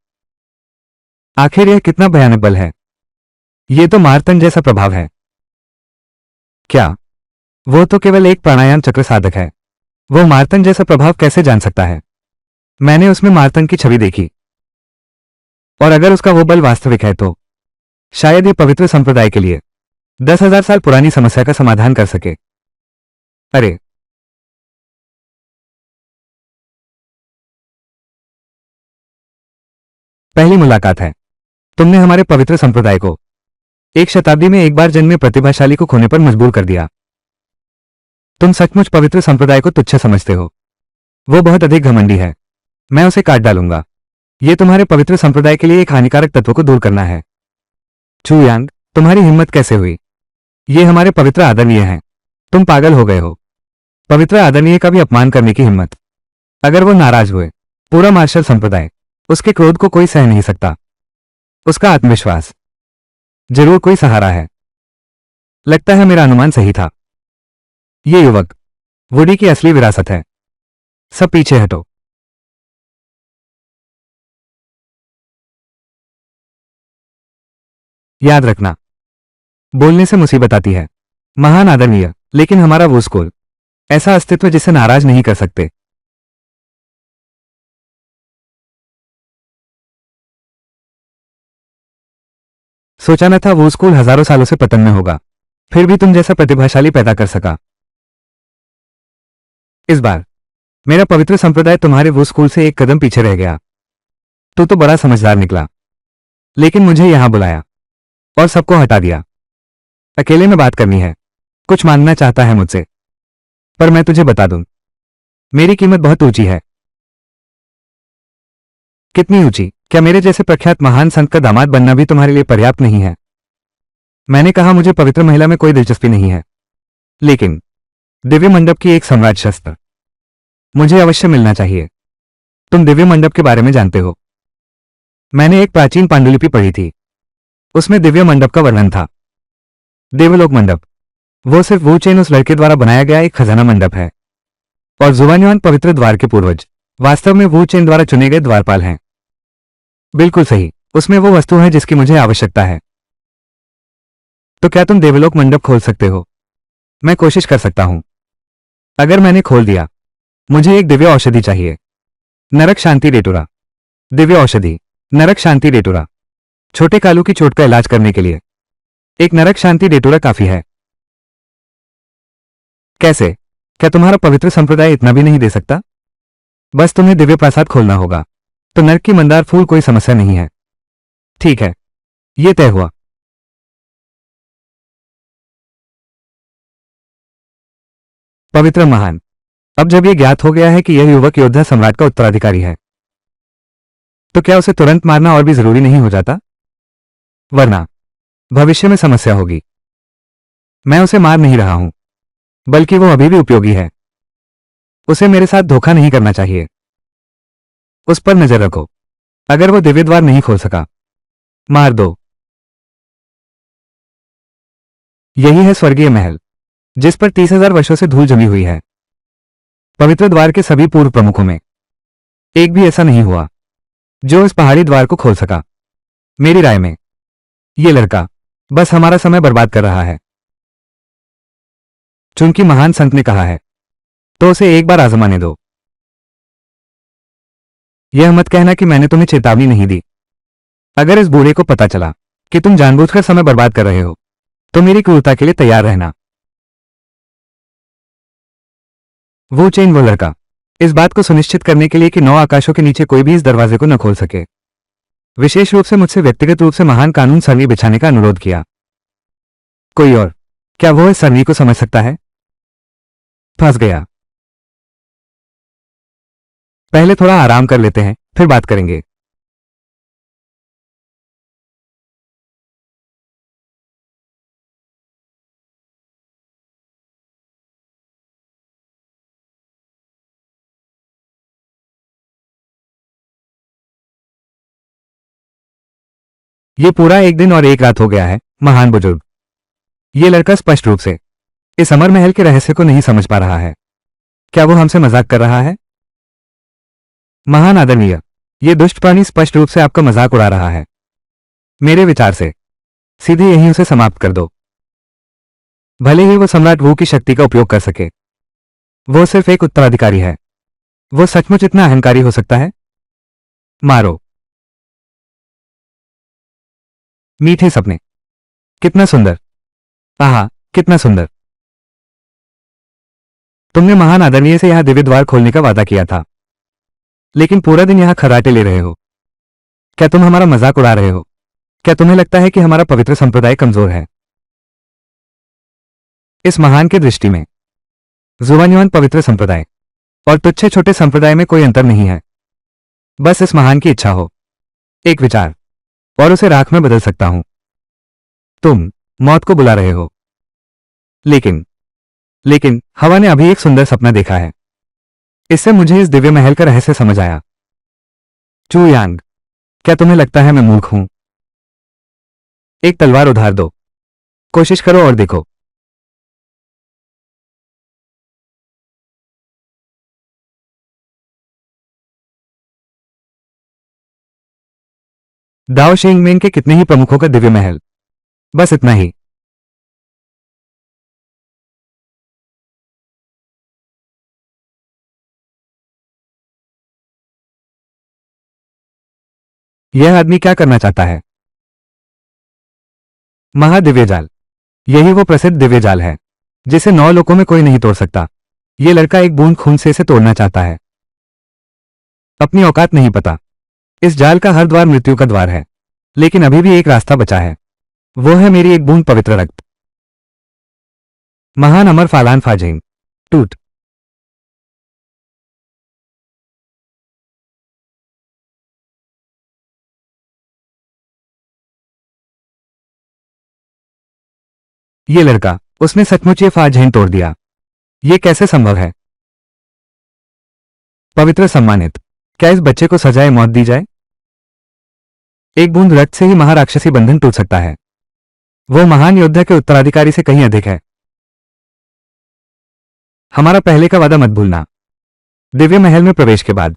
आखिर यह कितना भयानक बल है? यह तो मार्तंड जैसा प्रभाव है। क्या वो तो केवल एक प्राणायाम चक्र साधक है? वो मार्तंड जैसा प्रभाव कैसे जान सकता है? मैंने उसमें मार्तंड की छवि देखी, और अगर उसका वो बल वास्तविक है तो शायद ये पवित्र संप्रदाय के लिए 10,000 साल पुरानी समस्या का समाधान कर सके। अरे, पहली मुलाकात है। तुमने हमारे पवित्र संप्रदाय को एक शताब्दी में एक बार जन्मे प्रतिभाशाली को खोने पर मजबूर कर दिया। तुम सचमुच पवित्र संप्रदाय को तुच्छ समझते हो। वो बहुत अधिक घमंडी है। मैं उसे काट डालूंगा। ये तुम्हारे पवित्र संप्रदाय के लिए एक हानिकारक तत्व को दूर करना है। चू यांग, तुम्हारी हिम्मत कैसे हुई? ये हमारे पवित्र आदरणीय हैं। तुम पागल हो गए हो। पवित्र आदरणीय का भी अपमान करने की हिम्मत। अगर वो नाराज हुए, पूरा मार्शल संप्रदाय उसके क्रोध को कोई सह नहीं सकता। उसका आत्मविश्वास जरूर कोई सहारा है। लगता है मेरा अनुमान सही था। ये युवक वुडी की असली विरासत है। सब पीछे हटो। याद रखना, बोलने से मुसीबत आती है। महान आदरणीय, लेकिन हमारा वो स्कूल, ऐसा अस्तित्व जिसे नाराज नहीं कर सकते। सोचा न था वो स्कूल हजारों सालों से पतन में होगा, फिर भी तुम जैसा प्रतिभाशाली पैदा कर सका। इस बार मेरा पवित्र संप्रदाय तुम्हारे वो स्कूल से एक कदम पीछे रह गया। तू तो बड़ा समझदार निकला, लेकिन मुझे यहां बुलाया और सबको हटा दिया। अकेले में बात करनी है। कुछ मांगना चाहता है मुझसे, पर मैं तुझे बता दूं, मेरी कीमत बहुत ऊंची है। कितनी ऊंची? क्या मेरे जैसे प्रख्यात महान संत का दामाद बनना भी तुम्हारे लिए पर्याप्त नहीं है? मैंने कहा मुझे पवित्र महिला में कोई दिलचस्पी नहीं है, लेकिन दिव्य मंडप की एक सम्राट शस्त्र मुझे अवश्य मिलना चाहिए। तुम दिव्य मंडप के बारे में जानते हो? मैंने एक प्राचीन पांडुलिपि पढ़ी थी, उसमें दिव्य मंडप का वर्णन था। देवलोक मंडप, वो सिर्फ वू चेन उस लड़के द्वारा बनाया गया एक खजाना मंडप है, और जुवान्युआन पवित्र द्वार के पूर्वज वास्तव में वू चेन द्वारा चुने गए द्वारपाल हैं। बिल्कुल सही, उसमें वो वस्तु है जिसकी मुझे आवश्यकता है। तो क्या तुम देवलोक मंडप खोल सकते हो? मैं कोशिश कर सकता हूं। अगर मैंने खोल दिया, मुझे एक दिव्य औषधि चाहिए। नरक शांति रेटुरा। दिव्य औषधि, नरक शांति रेटुरा। छोटे कालू की चोट का इलाज करने के लिए एक नरक शांति रेटुरा काफी है। कैसे? क्या तुम्हारा पवित्र संप्रदाय इतना भी नहीं दे सकता? बस तुम्हें दिव्य प्रासाद खोलना होगा, तो नरक की मंदार फूल कोई समस्या नहीं है। ठीक है, यह तय हुआ। पवित्र महान, अब जब यह ज्ञात हो गया है कि यह युवक योद्धा सम्राट का उत्तराधिकारी है, तो क्या उसे तुरंत मारना और भी जरूरी नहीं हो जाता? वरना भविष्य में समस्या होगी। मैं उसे मार नहीं रहा हूं, बल्कि वो अभी भी उपयोगी है। उसे मेरे साथ धोखा नहीं करना चाहिए। उस पर नजर रखो। अगर वो दिव्य द्वार नहीं खोल सका, मार दो। यही है स्वर्गीय महल, जिस पर 30,000 वर्षों से धूल जमी हुई है। पवित्र द्वार के सभी पूर्व प्रमुखों में एक भी ऐसा नहीं हुआ जो इस पहाड़ी द्वार को खोल सका। मेरी राय में ये लड़का बस हमारा समय बर्बाद कर रहा है। चूंकि महान संत ने कहा है, तो उसे एक बार आजमाने दो। यह मत कहना कि मैंने तुम्हें चेतावनी नहीं दी। अगर इस बूढ़े को पता चला कि तुम जानबूझकर समय बर्बाद कर रहे हो, तो मेरी क्रूरता के लिए तैयार रहना। वो चेन, वो लड़का, इस बात को सुनिश्चित करने के लिए कि 9 आकाशों के नीचे कोई भी इस दरवाजे को न खोल सके, विशेष रूप से मुझसे व्यक्तिगत रूप से महान कानून सरनी बिछाने का अनुरोध किया। कोई और? क्या वो इस सरनी को समझ सकता है? फंस गया। पहले थोड़ा आराम कर लेते हैं, फिर बात करेंगे। ये पूरा एक दिन और एक रात हो गया है, महान बुजुर्ग। ये लड़का स्पष्ट रूप से इस अमर महल के रहस्य को नहीं समझ पा रहा है। क्या वो हमसे मजाक कर रहा है? महान आदरणीय, ये दुष्ट प्राणी स्पष्ट रूप से आपका मजाक उड़ा रहा है। मेरे विचार से सीधे यहीं उसे समाप्त कर दो। भले ही वो सम्राट वू की शक्ति का उपयोग कर सके, वो सिर्फ एक उत्तराधिकारी है। वो सचमुच इतना अहंकारी हो सकता है? मारो। मीठे सपने। कितना सुंदर। आहा, कितना सुंदर। तुमने महान आदरणीय से यहां दिव्य द्वार खोलने का वादा किया था, लेकिन पूरा दिन यहां खर्राटे ले रहे हो। क्या तुम हमारा मजाक उड़ा रहे हो? क्या तुम्हें लगता है कि हमारा पवित्र संप्रदाय कमजोर है? इस महान के दृष्टि में जुवान्युआन पवित्र संप्रदाय और तुच्छे छोटे संप्रदाय में कोई अंतर नहीं है। बस इस महान की इच्छा हो, एक विचार, और उसे राख में बदल सकता हूं। तुम मौत को बुला रहे हो। लेकिन हवा ने अभी एक सुंदर सपना देखा है। इससे मुझे इस दिव्य महल का रहस्य समझ आया। चू यांग, क्या तुम्हें लगता है मैं मूर्ख हूं? एक तलवार उधार दो। कोशिश करो और देखो। दाओ शेंगमेन के कितने ही प्रमुखों का दिव्य महल। बस इतना ही। यह आदमी क्या करना चाहता है? महादिव्य जाल। यही वो प्रसिद्ध दिव्य जाल है जिसे 9 लोकों में कोई नहीं तोड़ सकता। यह लड़का एक बूंद खून से इसे तोड़ना चाहता है। अपनी औकात नहीं पता। इस जाल का हर द्वार मृत्यु का द्वार है, लेकिन अभी भी एक रास्ता बचा है। वो है मेरी एक बूंद पवित्र रक्त। महान अमर फालान फाजिंग। टूट। ये लड़का, उसने सचमुच ये फाजहीन तोड़ दिया। ये कैसे संभव है? पवित्र सम्मानित, क्या इस बच्चे को सजाए मौत दी जाए? एक बूंद रक्त से ही महाराक्षसी बंधन टूट सकता है। वो महान योद्धा के उत्तराधिकारी से कहीं अधिक है। हमारा पहले का वादा मत भूलना। दिव्य महल में प्रवेश के बाद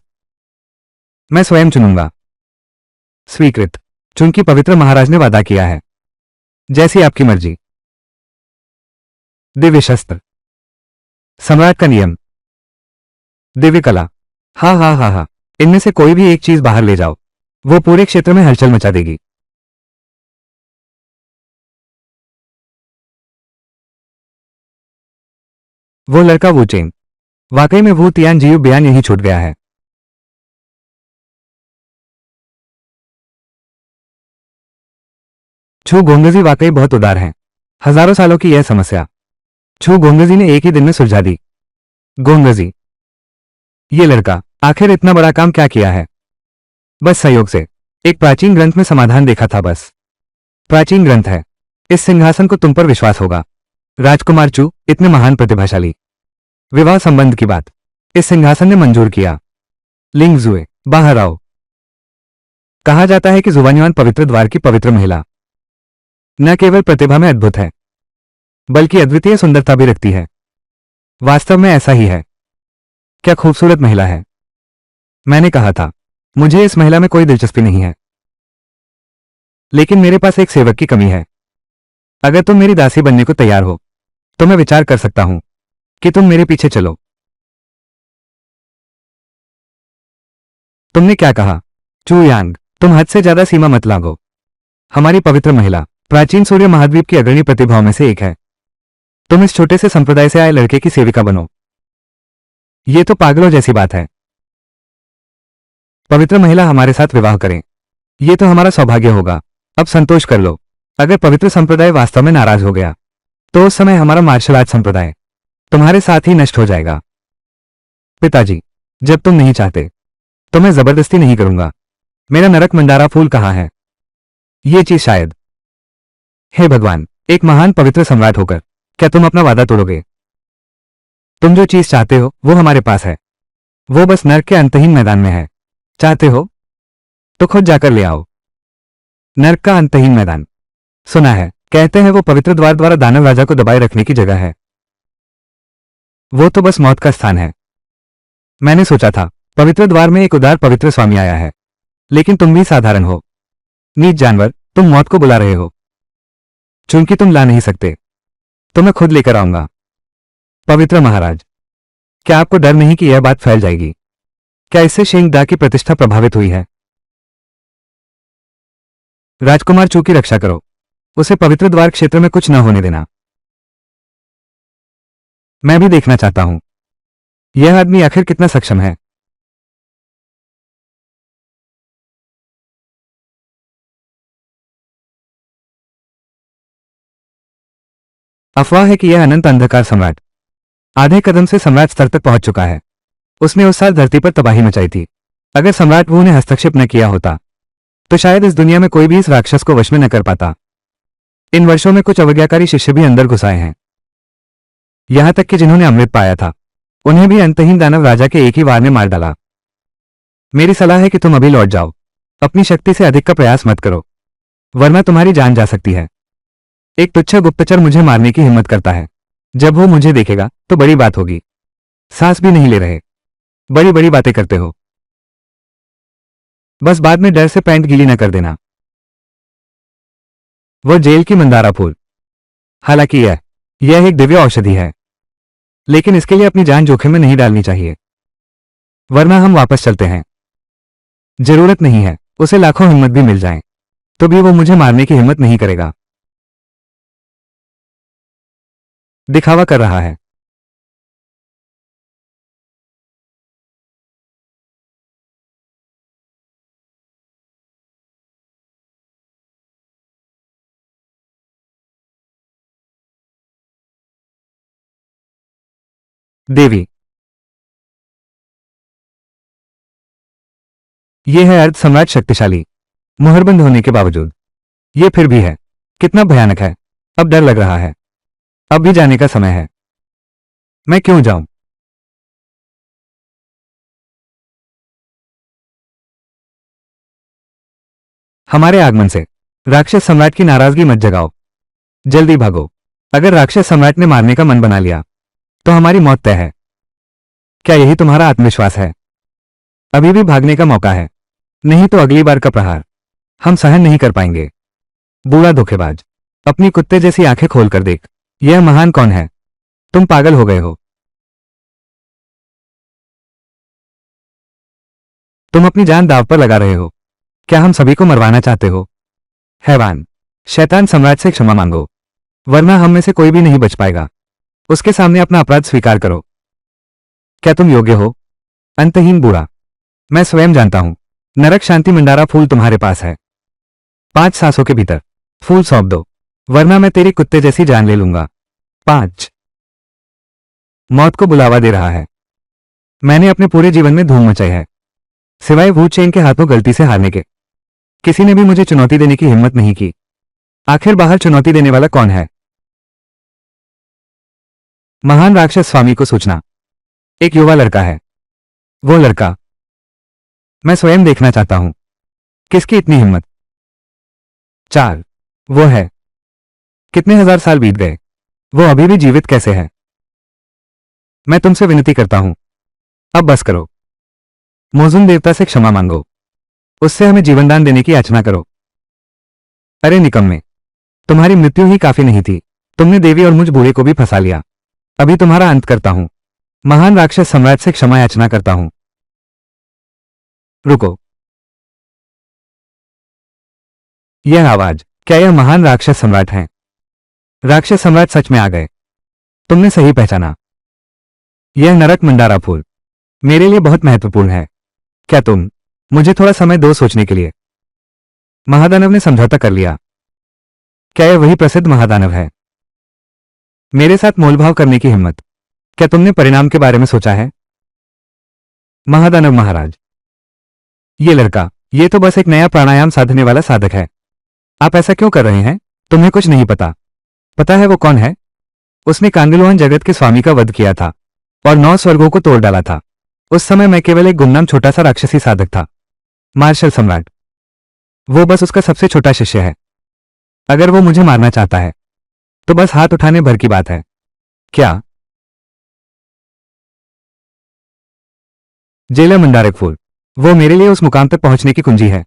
मैं स्वयं चुनूंगा। स्वीकृत। चूंकि पवित्र महाराज ने वादा किया है। जैसी आपकी मर्जी। दिव्य शस्त्र। सम्राट का नियम। दिव्य कला। हा हा हा हा, इनमें से कोई भी एक चीज बाहर ले जाओ, वो पूरे क्षेत्र में हलचल मचा देगी। वो लड़का वू चेंग, वाकई में वू तियान जियू बयान यहीं छूट गया है। छू गोंगजी वाकई बहुत उदार हैं। हजारों सालों की यह समस्या छू गोंगजी ने एक ही दिन में सुलझा दी। गोंगजी, ये लड़का आखिर इतना बड़ा काम क्या किया है? बस सहयोग से एक प्राचीन ग्रंथ में समाधान देखा था। बस प्राचीन ग्रंथ है। इस सिंहासन को तुम पर विश्वास होगा। राजकुमार चू, इतने महान प्रतिभाशाली। विवाह संबंध की बात इस सिंहासन ने मंजूर किया। लिंग जुए, बाहर आओ। कहा जाता है कि जुवान्युआन पवित्र द्वार की पवित्र महिला न केवल प्रतिभा में अद्भुत है, बल्कि अद्वितीय सुंदरता भी रखती है। वास्तव में ऐसा ही है। क्या खूबसूरत महिला है। मैंने कहा था, मुझे इस महिला में कोई दिलचस्पी नहीं है, लेकिन मेरे पास एक सेवक की कमी है। अगर तुम मेरी दासी बनने को तैयार हो, तो मैं विचार कर सकता हूं कि तुम मेरे पीछे चलो। तुमने क्या कहा? चू यांग, तुम हद से ज्यादा सीमा मत लागो। हमारी पवित्र महिला प्राचीन सूर्य महाद्वीप की अग्रणी प्रतिभाओं में से एक है। तुम इस छोटे से संप्रदाय से आए लड़के की सेविका बनो। ये तो पागलों जैसी बात है। पवित्र महिला हमारे साथ विवाह करें, ये तो हमारा सौभाग्य होगा। अब संतोष कर लो। अगर पवित्र संप्रदाय वास्तव में नाराज हो गया, तो उस समय हमारा मार्शल आर्ट संप्रदाय तुम्हारे साथ ही नष्ट हो जाएगा। पिताजी, जब तुम नहीं चाहते, तो मैं जबरदस्ती नहीं करूंगा। मेरा नरक मंडारा फूल कहाँ है? ये चीज शायद। हे भगवान, एक महान पवित्र सम्राट होकर क्या तुम अपना वादा तोड़ोगे? तुम जो चीज चाहते हो वो हमारे पास है। वो बस नर्क के अंतहीन मैदान में है। चाहते हो तो खुद जाकर ले आओ। नर्क का अंतहीन मैदान। सुना है, कहते हैं वो पवित्र द्वार द्वारा दानव राजा को दबाए रखने की जगह है। वो तो बस मौत का स्थान है। मैंने सोचा था पवित्र द्वार में एक उदार पवित्र स्वामी आया है, लेकिन तुम भी साधारण हो, नीच जानवर। तुम मौत को बुला रहे हो, चूंकि तुम ला नहीं सकते तो मैं खुद लेकर आऊंगा। पवित्र महाराज, क्या आपको डर नहीं कि यह बात फैल जाएगी? क्या इससे शेंगदा की प्रतिष्ठा प्रभावित हुई है? राजकुमार चू की रक्षा करो, उसे पवित्र द्वार क्षेत्र में कुछ न होने देना। मैं भी देखना चाहता हूं यह आदमी आखिर कितना सक्षम है। अफवाह है कि यह अनंत अंधकार सम्राट आधे कदम से सम्राट स्तर तक पहुंच चुका है। उसने उस साल धरती पर तबाही मचाई थी। अगर सम्राट वू ने हस्तक्षेप न किया होता तो शायद इस दुनिया में कोई भी इस राक्षस को वश में न कर पाता। इन वर्षों में कुछ अवज्ञाकारी शिष्य भी अंदर घुस आए हैं, यहां तक कि जिन्होंने अमृत पाया था उन्हें भी अंतहीन दानव राजा के एक ही वार में मार डाला। मेरी सलाह है कि तुम अभी लौट जाओ, अपनी शक्ति से अधिक का प्रयास मत करो, वरना तुम्हारी जान जा सकती है। एक तुच्छ गुप्तचर मुझे मारने की हिम्मत करता है, जब वो मुझे देखेगा तो बड़ी बात होगी। सांस भी नहीं ले रहे, बड़ी बड़ी बातें करते हो, बस बाद में डर से पैंट गीली न कर देना। वो जेल की मंदारा फूल। हालांकि यह एक दिव्य औषधि है, लेकिन इसके लिए अपनी जान जोखिम में नहीं डालनी चाहिए, वरना हम वापस चलते हैं। जरूरत नहीं है, उसे लाखों हिम्मत भी मिल जाएं, तो भी वो मुझे मारने की हिम्मत नहीं करेगा। दिखावा कर रहा है। देवी, यह है अर्ध सम्राट शक्तिशाली, मुहरबंद होने के बावजूद यह फिर भी है। कितना भयानक है। अब डर लग रहा है। अब भी जाने का समय है। मैं क्यों जाऊं? हमारे आगमन से राक्षस सम्राट की नाराजगी मत जगाओ, जल्दी भागो। अगर राक्षस सम्राट ने मारने का मन बना लिया तो हमारी मौत तय है। क्या यही तुम्हारा आत्मविश्वास है? अभी भी भागने का मौका है, नहीं तो अगली बार का प्रहार हम सहन नहीं कर पाएंगे। बूढ़ा धोखेबाज, अपनी कुत्ते जैसी आंखें खोलकर देख, यह महान कौन है? तुम पागल हो गए हो। तुम अपनी जान दांव पर लगा रहे हो। क्या हम सभी को मरवाना चाहते हो? हैवान, शैतान सम्राट से क्षमा मांगो, वरना हम में से कोई भी नहीं बच पाएगा। उसके सामने अपना अपराध स्वीकार करो। क्या तुम योग्य हो? अंतहीन बूढ़ा, मैं स्वयं जानता हूं। नरक शांति मंडारा फूल तुम्हारे पास है। 5 सांसों के भीतर फूल सौंप दो, वरना मैं तेरी कुत्ते जैसी जान ले लूंगा। 5। मौत को बुलावा दे रहा है। मैंने अपने पूरे जीवन में धूम मचाई है, सिवाय वू चेन के हाथों गलती से हारने के। किसी ने भी मुझे चुनौती देने की हिम्मत नहीं की। आखिर बाहर चुनौती देने वाला कौन है? महान राक्षस स्वामी को सूचना। एक युवा लड़का है। वो लड़का मैं स्वयं देखना चाहता हूं। किसकी इतनी हिम्मत? 4। वो है। कितने हजार साल बीत गए, वो अभी भी जीवित कैसे है? मैं तुमसे विनती करता हूं, अब बस करो। मोजुन देवता से क्षमा मांगो, उससे हमें जीवनदान देने की याचना करो। अरे निकम्मे, तुम्हारी मृत्यु ही काफी नहीं थी, तुमने देवी और मुझ बूढ़े को भी फंसा लिया। अभी तुम्हारा अंत करता हूं। महान राक्षस सम्राट से क्षमा याचना करता हूं। रुको, यह आवाज, क्या यह महान राक्षस सम्राट हैं? राक्षस सम्राट सच में आ गए। तुमने सही पहचाना। यह नरक मंडारा फूल मेरे लिए बहुत महत्वपूर्ण है। क्या तुम मुझे थोड़ा समय दो सोचने के लिए? महादानव ने समझौता कर लिया। क्या यह वही प्रसिद्ध महादानव है? मेरे साथ मोलभाव करने की हिम्मत? क्या तुमने परिणाम के बारे में सोचा है? महादानव महाराज, ये लड़का, ये तो बस एक नया प्राणायाम साधने वाला साधक है। आप ऐसा क्यों कर रहे हैं? तुम्हें कुछ नहीं पता। पता है वो कौन है? उसने कांगलोहन जगत के स्वामी का वध किया था और 9 स्वर्गों को तोड़ डाला था। उस समय मैं केवल एक गुमनाम छोटा सा राक्षसी साधक था। मार्शल सम्राट, वो बस उसका सबसे छोटा शिष्य है। अगर वो मुझे मारना चाहता है तो बस हाथ उठाने भर की बात है। क्या जेलर मंडारक फूल, वो मेरे लिए उस मुकाम तक पहुंचने की कुंजी है।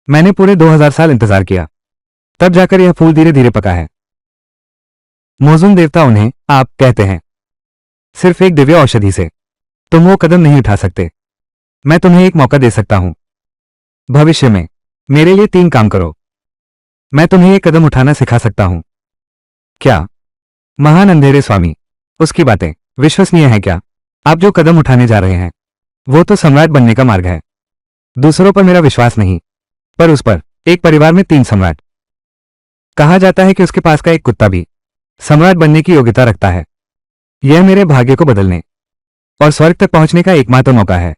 मैंने पूरे 2000 साल इंतजार किया, तब जाकर यह फूल धीरे धीरे पका है। मोज़ून देवता उन्हें आप कहते हैं। सिर्फ एक दिव्य औषधि से तुम वो कदम नहीं उठा सकते। मैं तुम्हें एक मौका दे सकता हूं। भविष्य में मेरे लिए 3 काम करो। मैं तुम्हें एक कदम उठाना सिखा सकता हूं। क्या? महान अंधेरे स्वामी, उसकी बातें विश्वसनीय है क्या? आप जो कदम उठाने जा रहे हैं वो तो सम्राट बनने का मार्ग है। दूसरों पर मेरा विश्वास नहीं, पर उस पर। एक परिवार में 3 सम्राट। कहा जाता है कि उसके पास का एक कुत्ता भी सम्राट बनने की योग्यता रखता है। यह मेरे भाग्य को बदलने और स्वर्ग तक पहुंचने का एकमात्र मौका है।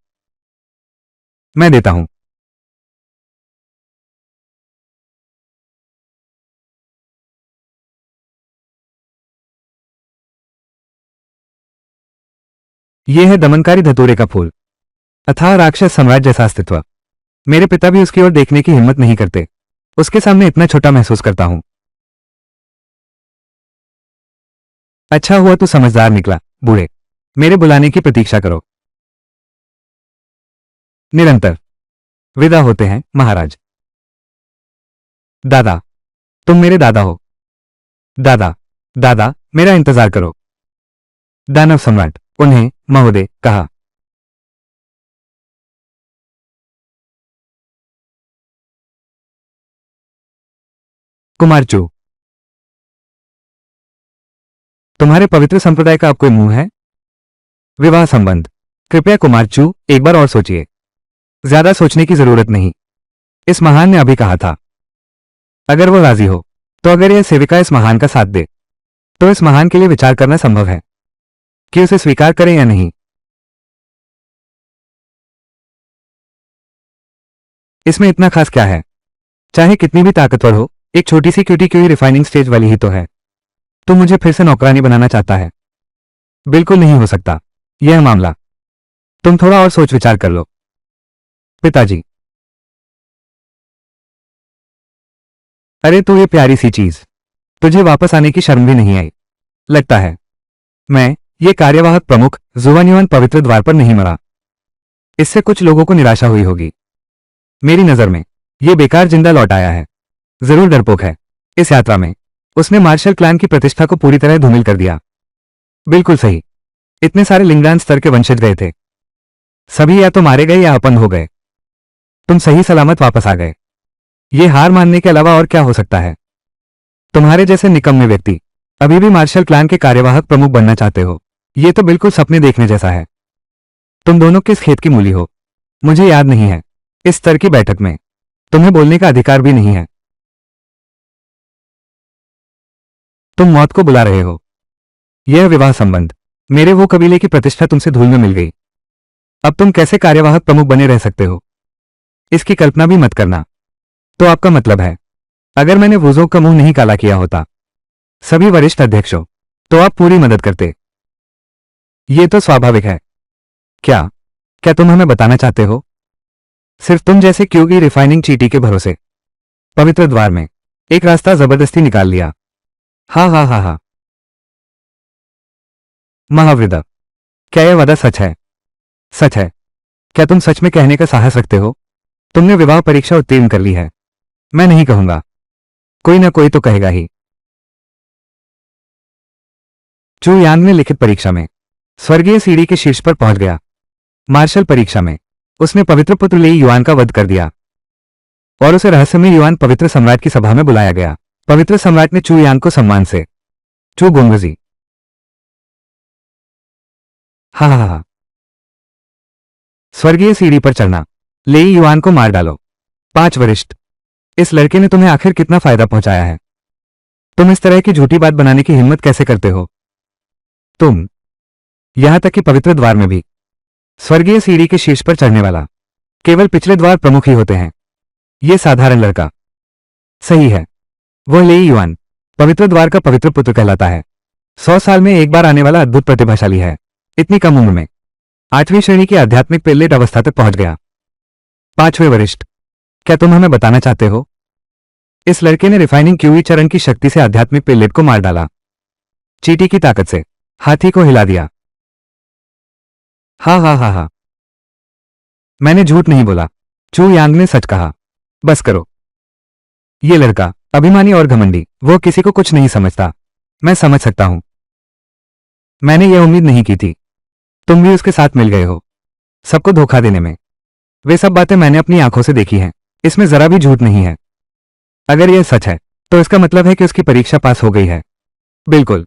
मैं देता हूं। यह है दमनकारी धतूरे का फूल, अथाह राक्षस सम्राट जैसा अस्तित्व। मेरे पिता भी उसकी ओर देखने की हिम्मत नहीं करते। उसके सामने इतना छोटा महसूस करता हूं। अच्छा हुआ तू समझदार निकला, बूढ़े। मेरे बुलाने की प्रतीक्षा करो। निरंतर विदा होते हैं महाराज। दादा, तुम मेरे दादा हो। दादा, दादा, मेरा इंतजार करो। दानव सम्राट उन्हें महोदय कहा। कुमारचू, तुम्हारे पवित्र संप्रदाय का अब कोई मुंह है? विवाह संबंध। कृपया कुमारचू, एक बार और सोचिए। ज्यादा सोचने की जरूरत नहीं। इस महान ने अभी कहा था। अगर वो राजी हो, तो अगर यह सेविका इस महान का साथ दे, तो इस महान के लिए विचार करना संभव है कि उसे स्वीकार करें या नहीं। इसमें इतना खास क्या है? चाहे कितनी भी ताकतवर हो, एक छोटी सी क्यूटी क्यूई रिफाइनिंग स्टेज वाली ही तो है। तो मुझे फिर से नौकरानी बनाना चाहता है? बिल्कुल नहीं हो सकता यह मामला। तुम थोड़ा और सोच विचार कर लो। पिताजी, अरे तू ये प्यारी सी चीज, तुझे वापस आने की शर्म भी नहीं आई? लगता है मैं, ये कार्यवाहक प्रमुख जुवान्युआन पवित्र द्वार पर नहीं मरा। इससे कुछ लोगों को निराशा हुई होगी। मेरी नजर में ये बेकार जिंदा लौट आया है। जरूर डरपोक है। इस यात्रा में उसने मार्शल क्लैन की प्रतिष्ठा को पूरी तरह धूमिल कर दिया। बिल्कुल सही। इतने सारे लिंगडान स्तर के वंशज गए थे, सभी या तो मारे गए या अपंग हो गए। तुम सही सलामत वापस आ गए। ये हार मानने के अलावा और क्या हो सकता है? तुम्हारे जैसे निकम्मे व्यक्ति अभी भी मार्शल क्लैन के कार्यवाहक प्रमुख बनना चाहते हो? ये तो बिल्कुल सपने देखने जैसा है। तुम दोनों किस खेत की मूली हो? मुझे याद नहीं है। इस स्तर की बैठक में तुम्हें बोलने का अधिकार भी नहीं है। तुम मौत को बुला रहे हो। यह विवाह संबंध, मेरे वो कबीले की प्रतिष्ठा तुमसे धूल में मिल गई। अब तुम कैसे कार्यवाहक प्रमुख बने रह सकते हो? इसकी कल्पना भी मत करना। तो आपका मतलब है, अगर मैंने वुज़ों का मुंह नहीं काला किया होता, सभी वरिष्ठ अध्यक्षों, तो आप पूरी मदद करते। ये तो स्वाभाविक है। क्या क्या तुम हमें बताना चाहते हो? सिर्फ तुम जैसे क्योंकि रिफाइनिंग चीटी के भरोसे पवित्र द्वार में एक रास्ता जबरदस्ती निकाल लिया। हा हा हा हा। महावृदा, क्या यह वादा सच है? सच है। क्या तुम सच में कहने का साहस रखते हो? तुमने विवाह परीक्षा उत्तीर्ण कर ली है। मैं नहीं कहूंगा, कोई ना कोई तो कहेगा ही। चू यांग ने लिखित परीक्षा में स्वर्गीय सीढ़ी के शीर्ष पर पहुंच गया। मार्शल परीक्षा में उसने पवित्र पुत्र ली युआन का वध कर दिया और उसे रहस्यमय युआन पवित्र सम्राट की सभा में बुलाया गया। पवित्र सम्राट ने चू यांग को सम्मान से चू गोंगजी हा हा हा स्वर्गीय सीढ़ी पर चढ़ना। लेई युआन को मार डालो। 5 वरिष्ठ, इस लड़के ने तुम्हें आखिर कितना फायदा पहुंचाया है? तुम इस तरह की झूठी बात बनाने की हिम्मत कैसे करते हो? तुम, यहां तक कि पवित्र द्वार में भी स्वर्गीय सीढ़ी के शीर्ष पर चढ़ने वाला केवल पिछले द्वार प्रमुख ही होते हैं। यह साधारण लड़का सही है, वह लेई युआन पवित्र द्वार का पवित्र पुत्र कहलाता है। 100 साल में एक बार आने वाला अद्भुत प्रतिभाशाली है। इतनी कम उम्र में 8वीं श्रेणी की आध्यात्मिक पेलेट अवस्था तक पहुंच गया। 5वें वरिष्ठ, क्या तुम हमें बताना चाहते हो? इस लड़के ने रिफाइनिंग क्यूई चरण की शक्ति से आध्यात्मिक पेलेट को मार डाला। चीटी की ताकत से हाथी को हिला दिया। हा हा हा हा। मैंने झूठ नहीं बोला। चू यांग ने सच कहा। बस करो। ये लड़का अभिमानी और घमंडी, वो किसी को कुछ नहीं समझता। मैं समझ सकता हूं। मैंने ये उम्मीद नहीं की थी। तुम भी उसके साथ मिल गए हो, सबको धोखा देने में। वे सब बातें मैंने अपनी आंखों से देखी हैं, इसमें जरा भी झूठ नहीं है। अगर यह सच है तो इसका मतलब है कि उसकी परीक्षा पास हो गई है। बिल्कुल।